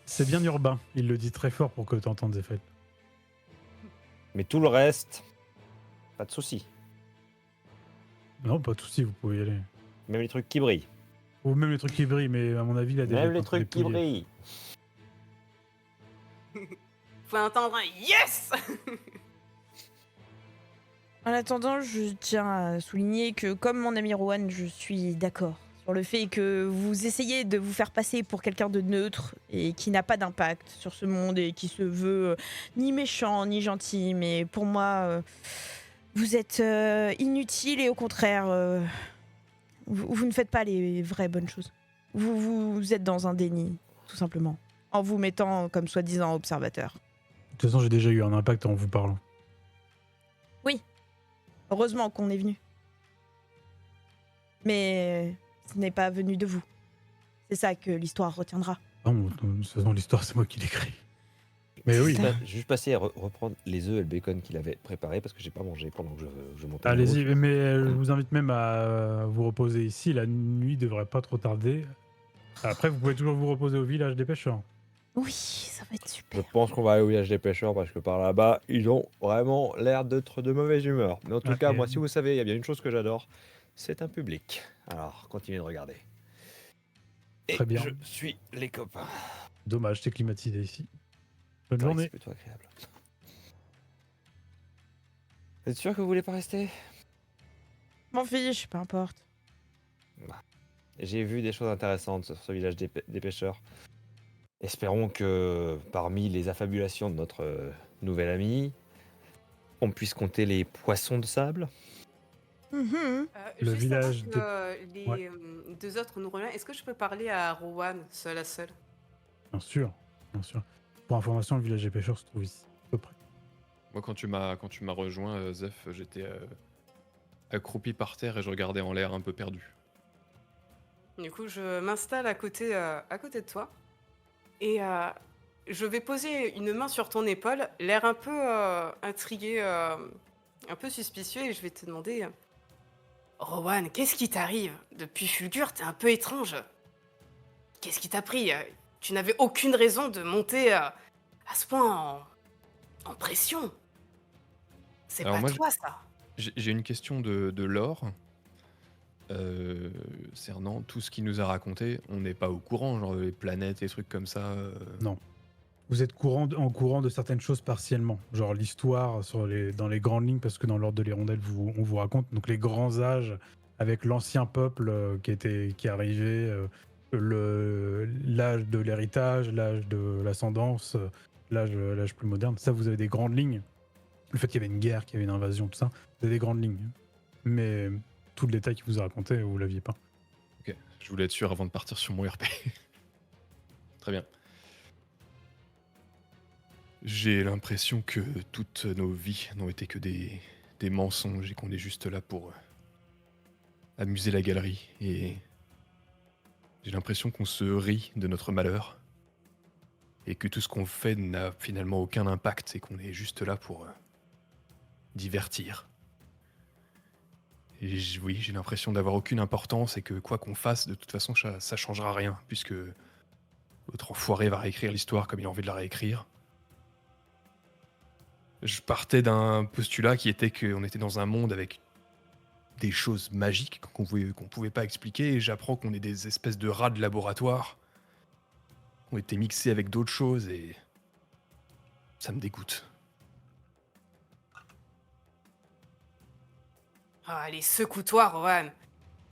C'est bien urbain, il le dit très fort pour que tu entendes Zephyr. Mais tout le reste, pas de souci. Non, pas de soucis, vous pouvez y aller. Même les trucs qui brillent. Ou même les trucs qui brillent, mais à mon avis, il a déjà Même les été trucs qui dépouillé. brillent. Faut entendre un yes. En attendant, je tiens à souligner que, comme mon ami Rowan, je suis d'accord sur le fait que vous essayez de vous faire passer pour quelqu'un de neutre et qui n'a pas d'impact sur ce monde et qui se veut ni méchant ni gentil. Mais pour moi, vous êtes inutile et au contraire, vous ne faites pas les vraies bonnes choses. Vous êtes dans un déni, tout simplement, en vous mettant comme soi-disant observateur. De toute façon, j'ai déjà eu un impact en vous parlant. Heureusement qu'on est venu. Mais ce n'est pas venu de vous. C'est ça que l'histoire retiendra. Non, de toute façon, l'histoire, c'est moi qui l'écris. Mais oui, Ça. Juste passer à reprendre les œufs et le bacon qu'il avait préparé parce que j'ai pas mangé pendant que je montais. le allez-y, route. mais je vous invite même à vous reposer ici. La nuit devrait pas trop tarder. Après, vous pouvez toujours vous reposer au village des pêcheurs. Oui, ça va être Je super. pense qu'on va aller au village des pêcheurs parce que par là-bas, ils ont vraiment l'air d'être de mauvaise humeur. Mais en tout cas, Ok. moi, si vous savez, il y a bien une chose que j'adore, c'est un public. Alors, continuez de regarder. Et Très bien. je suis les copains. Dommage, c'est climatisé ici. Bonne C'est vrai que journée. C'est plutôt agréable. Vous êtes sûr que vous voulez pas rester? M'en fiche, peu importe. J'ai vu des choses intéressantes sur ce village des pêcheurs. Espérons que parmi les affabulations de notre nouvel ami, on puisse compter les poissons de sable. Mhm. Le Juste village avant que les Ouais. deux autres nous rejoignent, est-ce que je peux parler à Rowan seul à seul? Bien sûr, bien sûr. Pour information, le village des pêcheurs se trouve ici, à peu près. Moi, quand tu m'as rejoint, Zef, j'étais accroupi par terre et je regardais en l'air un peu perdu. Du coup, je m'installe à côté de toi et je vais poser une main sur ton épaule, l'air un peu intrigué, un peu suspicieux, et je vais te demander Rowan, qu'est-ce qui t'arrive? Depuis Fulgur, t'es un peu étrange. Qu'est-ce qui t'a pris? Tu n'avais aucune raison de monter à ce point en pression. C'est Alors pas moi, toi, ça. j'ai une question de lore. Cernant tout ce qu'il nous a raconté, on n'est pas au courant, genre les planètes et trucs comme ça. Non. Vous êtes en courant de certaines choses partiellement, genre l'histoire dans les grandes lignes, parce que dans l'ordre de l'hirondelle, on vous raconte donc les grands âges avec l'ancien peuple qui est arrivé, l'âge de l'héritage, l'âge de l'ascendance, l'âge plus moderne. Ça, vous avez des grandes lignes. Le fait qu'il y avait une guerre, qu'il y avait une invasion, tout ça, vous avez des grandes lignes. Mais tout le détail qu'il vous a raconté, vous l'aviez pas. Ok, je voulais être sûr avant de partir sur mon RP. Très bien. J'ai l'impression que toutes nos vies n'ont été que des mensonges et qu'on est juste là pour amuser la galerie. Et j'ai l'impression qu'on se rit de notre malheur et que tout ce qu'on fait n'a finalement aucun impact et qu'on est juste là pour divertir. Et oui, j'ai l'impression d'avoir aucune importance et que quoi qu'on fasse, de toute façon, ça changera rien, puisque l'autre enfoiré va réécrire l'histoire comme il a envie de la réécrire. Je partais d'un postulat qui était qu'on était dans un monde avec des choses magiques qu'on pouvait pas expliquer, et j'apprends qu'on est des espèces de rats de laboratoire qui ont été mixés avec d'autres choses, et ça me dégoûte. Ah, allez, secoue-toi, Rohan.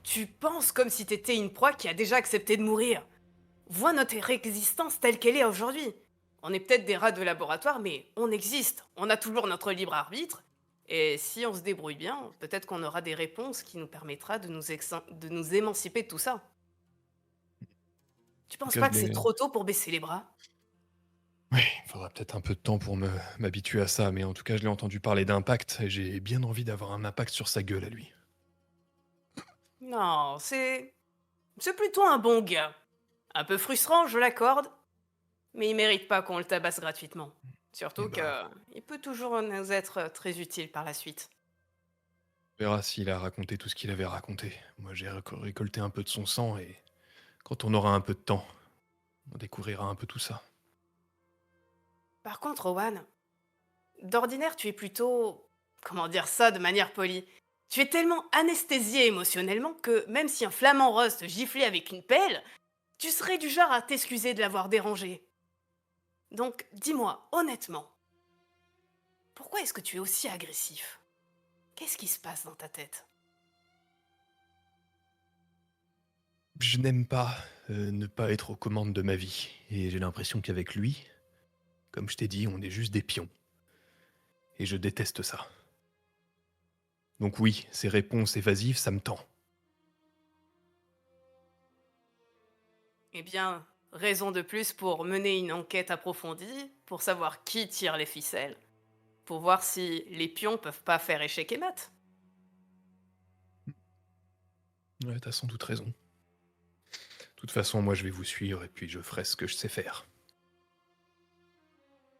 Tu penses comme si t'étais une proie qui a déjà accepté de mourir. Vois notre existence telle qu'elle est aujourd'hui. On est peut-être des rats de laboratoire, mais on existe. On a toujours notre libre arbitre. Et si on se débrouille bien, peut-être qu'on aura des réponses qui nous permettra de nous émanciper de tout ça. Tu penses cas, pas que je c'est l'ai- trop tôt pour baisser les bras? Oui, il faudra peut-être un peu de temps pour m'habituer à ça, mais en tout cas, je l'ai entendu parler d'impact, et j'ai bien envie d'avoir un impact sur sa gueule à lui. Non, c'est plutôt un bon gars. Un peu frustrant, je l'accorde, mais il mérite pas qu'on le tabasse gratuitement. Eh Surtout ben, qu'il peut toujours nous être très utile par la suite. on verra s'il a raconté tout ce qu'il avait raconté. Moi, j'ai récolté un peu de son sang, et quand on aura un peu de temps, on découvrira un peu tout ça. Par contre, Owen, d'ordinaire, tu es plutôt... Comment dire ça de manière polie? Tu es tellement anesthésié émotionnellement que même si un flamant rose te giflait avec une pelle, tu serais du genre à t'excuser de l'avoir dérangé. Donc, dis-moi, honnêtement, pourquoi est-ce que tu es aussi agressif? Qu'est-ce qui se passe dans ta tête? Je n'aime pas ne pas être aux commandes de ma vie, et j'ai l'impression qu'avec lui, comme je t'ai dit, on est juste des pions. Et je déteste ça. Donc oui, ces réponses évasives, ça me tend. Eh bien, raison de plus pour mener une enquête approfondie, pour savoir qui tire les ficelles, pour voir si les pions peuvent pas faire échec et mat. Ouais, t'as sans doute raison. De toute façon, moi je vais vous suivre et puis je ferai ce que je sais faire.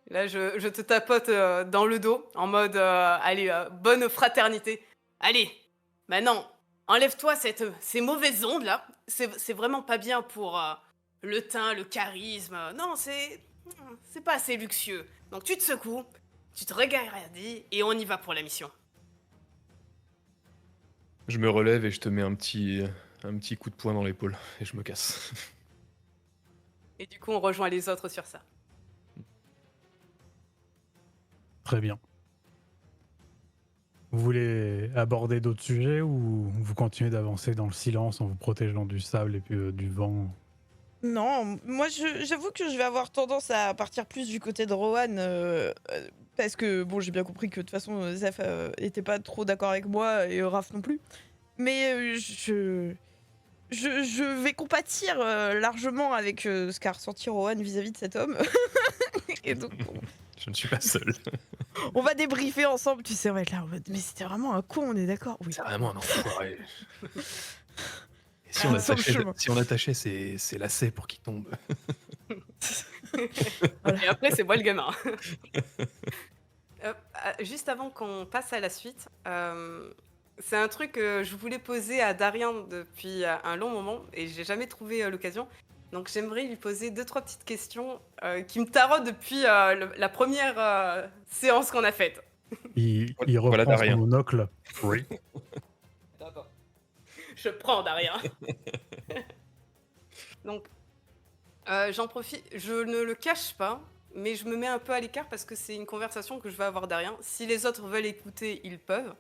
Là, je te tapote dans le dos, en mode, allez, bonne fraternité. Allez, maintenant, enlève-toi ces mauvaises ondes là. C'est vraiment pas bien pour le teint, le charisme. Non, c'est pas assez luxueux. Donc tu te secoues, tu te regardis et on y va pour la mission. Je me relève et je te mets un petit coup de poing dans l'épaule et je me casse. Et du coup, on rejoint les autres sur ça. Très bien. Vous voulez aborder d'autres sujets ou vous continuez d'avancer dans le silence en vous protégeant du sable et puis du vent? Non, moi j'avoue que je vais avoir tendance à partir plus du côté de Rohan parce que bon, j'ai bien compris que de toute façon Zeph était pas trop d'accord avec moi et Raph non plus. Mais je vais compatir largement avec ce qu'a ressenti Rohan vis-à-vis de cet homme. Et donc Je ne suis pas seul. on va débriefer ensemble, tu sais, on va être là en mode mais c'était vraiment un con, on est d'accord? Oui. C'est vraiment un enfoiré. Et si on attachait ses lacets pour qu'il tombe. Et après, c'est moi le gamin. Juste avant qu'on passe à la suite, c'est un truc que je voulais poser à Darien depuis un long moment et j'ai jamais trouvé l'occasion. Donc j'aimerais lui poser 2-3 petites questions qui me taraudent depuis la première séance qu'on a faite. Il Voilà reprend Darien. son monocle. Oui. Je prends Darien. Donc j'en profite, je ne le cache pas, mais je me mets un peu à l'écart parce que c'est une conversation que je vais avoir Darien. Si les autres veulent écouter, ils peuvent.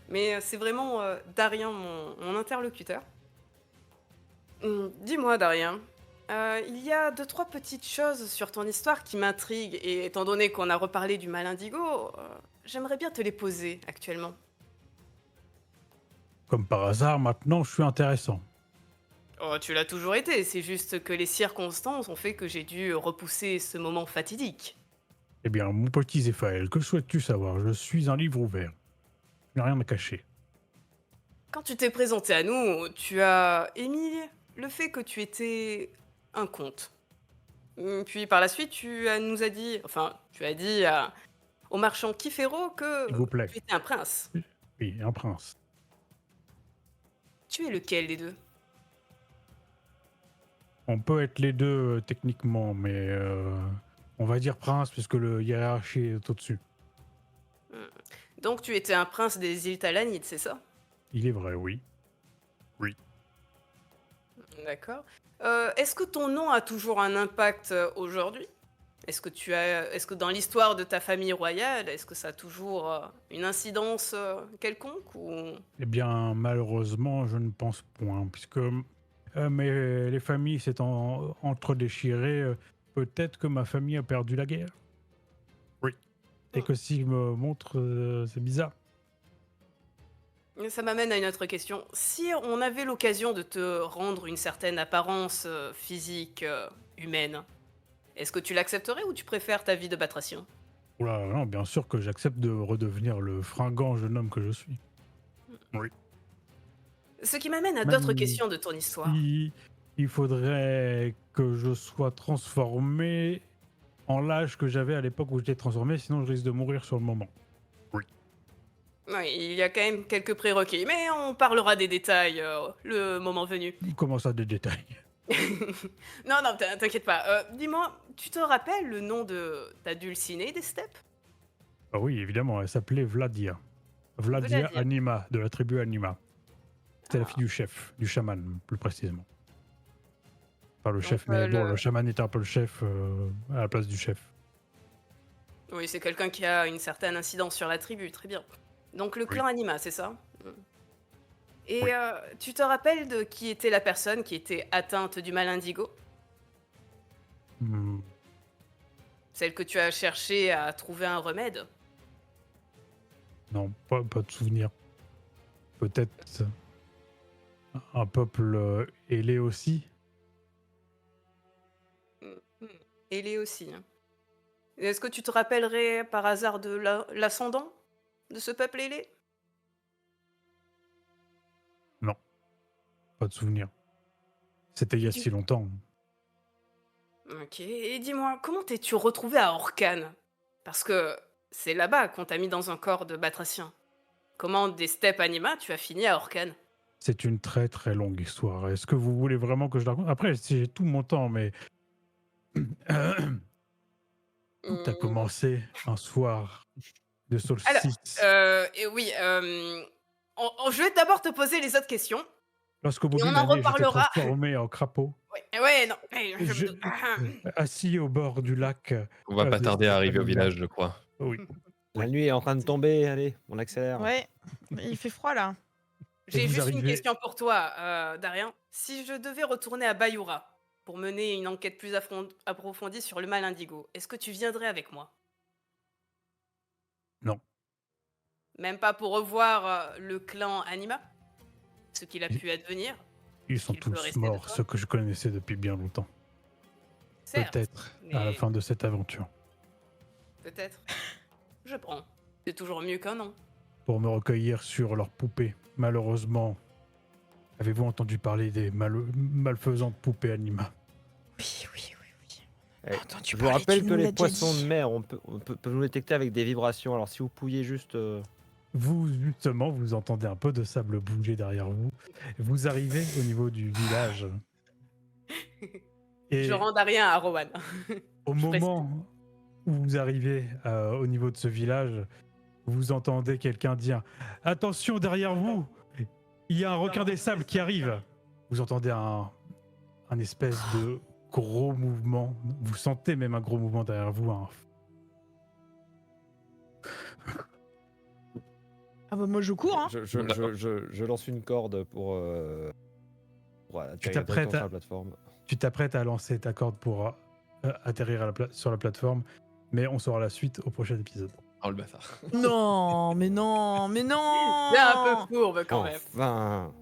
Mais c'est vraiment Darien, mon interlocuteur. Dis-moi, Darien, il y a 2-3 petites choses sur ton histoire qui m'intriguent, et étant donné qu'on a reparlé du mal indigo, j'aimerais bien te les poser actuellement. Comme par hasard, maintenant, je suis intéressant. Oh, tu l'as toujours été, c'est juste que les circonstances ont fait que j'ai dû repousser ce moment fatidique. Eh bien, mon petit Zéphaël, que souhaites-tu savoir? Je suis un livre ouvert. Je n'ai rien à cacher. Quand tu t'es présenté à nous, tu as émis le fait que tu étais un comte. Puis par la suite, nous as dit, enfin, tu as dit au marchand Kifero S'il que vous plaît. tu étais un prince. Oui, un prince. Tu es lequel des deux? On peut être les deux techniquement, mais on va dire prince puisque le hiérarchie est au-dessus. Donc tu étais un prince des îles Talanides, c'est ça? Il est vrai, oui. D'accord. Est-ce que ton nom a toujours un impact aujourd'hui? Est-ce que dans l'histoire de ta famille royale, est-ce que ça a toujours une incidence quelconque ou... Eh bien, malheureusement, je ne pense point, puisque mais les familles s'étant entre-déchirées, peut-être que ma famille a perdu la guerre. Oui. Et que si je me montre, c'est bizarre. Ça m'amène à une autre question. Si on avait l'occasion de te rendre une certaine apparence physique humaine, est-ce que tu l'accepterais ou tu préfères ta vie de batracien? Oula, non, bien sûr que j'accepte de redevenir le fringant jeune homme que je suis. Oui. Ce qui m'amène à Même d'autres questions de ton histoire. il faudrait que je sois transformé en l'âge que j'avais à l'époque où j'étais transformé, sinon je risque de mourir sur le moment. Oui, il y a quand même quelques prérequis, mais on parlera des détails le moment venu. Comment ça, des détails? Non, non, t'inquiète pas. Dis-moi, tu te rappelles le nom de ta dulcinée des steppes? Ah oui, évidemment, elle s'appelait Vladia. Vladia Vladia. Anima, de la tribu Anima. C'était la Ah. fille du chef, du chaman, plus précisément. Pas le Donc, chef, mais bon, le- le chaman était un peu le chef à la place du chef. Oui, c'est quelqu'un qui a une certaine incidence sur la tribu, très bien. Donc le Oui. clan Anima, c'est ça? Et Oui. tu te rappelles de qui était la personne qui était atteinte du mal indigo? Hmm, Celle que tu as cherché à trouver un remède? non, pas de souvenir. Peut-être un peuple ailé aussi. Et les aussi, hein. Est-ce que tu te rappellerais par hasard de l'ascendant de ce peuple ailé? Non, pas de souvenir. C'était il y a Tu- si longtemps. Ok, et dis-moi, comment t'es-tu retrouvé à Orkhan? Parce que c'est là-bas qu'on t'a mis dans un corps de batracien. Comment des steppes Anima tu as fini à Orkhan? C'est une très très longue histoire. Est-ce que vous voulez vraiment que je la raconte? Après, j'ai tout mon temps, mais tout a commencé un soir de Alors, solstice. et oui, je vais d'abord te poser les autres questions, Lorsqu'au et bout on d'une en année, j'étais reparlera. transformé en crapaud, Ouais, ouais, non, je me je- doute. assis au bord du lac. On va pas des tarder à steppes arriver au Anima. village, je crois. Oui. La nuit est en train de tomber, allez, on accélère. Ouais, il fait froid là. J'ai vous juste une arrivez- question pour toi, Darien. Si je devais retourner à Bayura pour mener une enquête plus approfondie sur le mal indigo, est-ce que tu viendrais avec moi? Non. Même pas pour revoir le clan Anima? Ce qu'il a Et- pu advenir? Ils sont Qu'il peut tous rester de morts, toi? ceux que je connaissais depuis bien longtemps. Certes, Peut-être à la mais fin de cette aventure. peut-être. Je prends. C'est toujours mieux qu'un non. Pour me recueillir sur leurs poupées. Malheureusement, avez-vous entendu parler des malfaisantes poupées Anima? Oui, oui, oui, oui. Eh, Entendu Je vous parler, rappelle tu que nous les l'as déjà poissons dit. de mer, on peut nous détecter avec des vibrations. Alors si vous pouviez juste... Vous, justement, vous entendez un peu de sable bouger derrière vous. Vous arrivez au niveau du village. Et Je rends Darien à Rowan. au je moment où vous arrivez au niveau de ce village, vous entendez quelqu'un dire « Attention, derrière vous, il y a un requin des sables qui arrive !» Vous entendez un espèce de gros mouvement. Vous sentez même un gros mouvement derrière vous. Ah bah moi je cours, hein. Je lance une corde pour atterrir t'apprêtes directement sur à- la plateforme. Tu t'apprêtes à lancer ta corde pour atterrir sur la plateforme, mais on saura la suite au prochain épisode. Oh le bâtard. Non, mais non, mais non. C'est un peu fourbe quand même. Enfin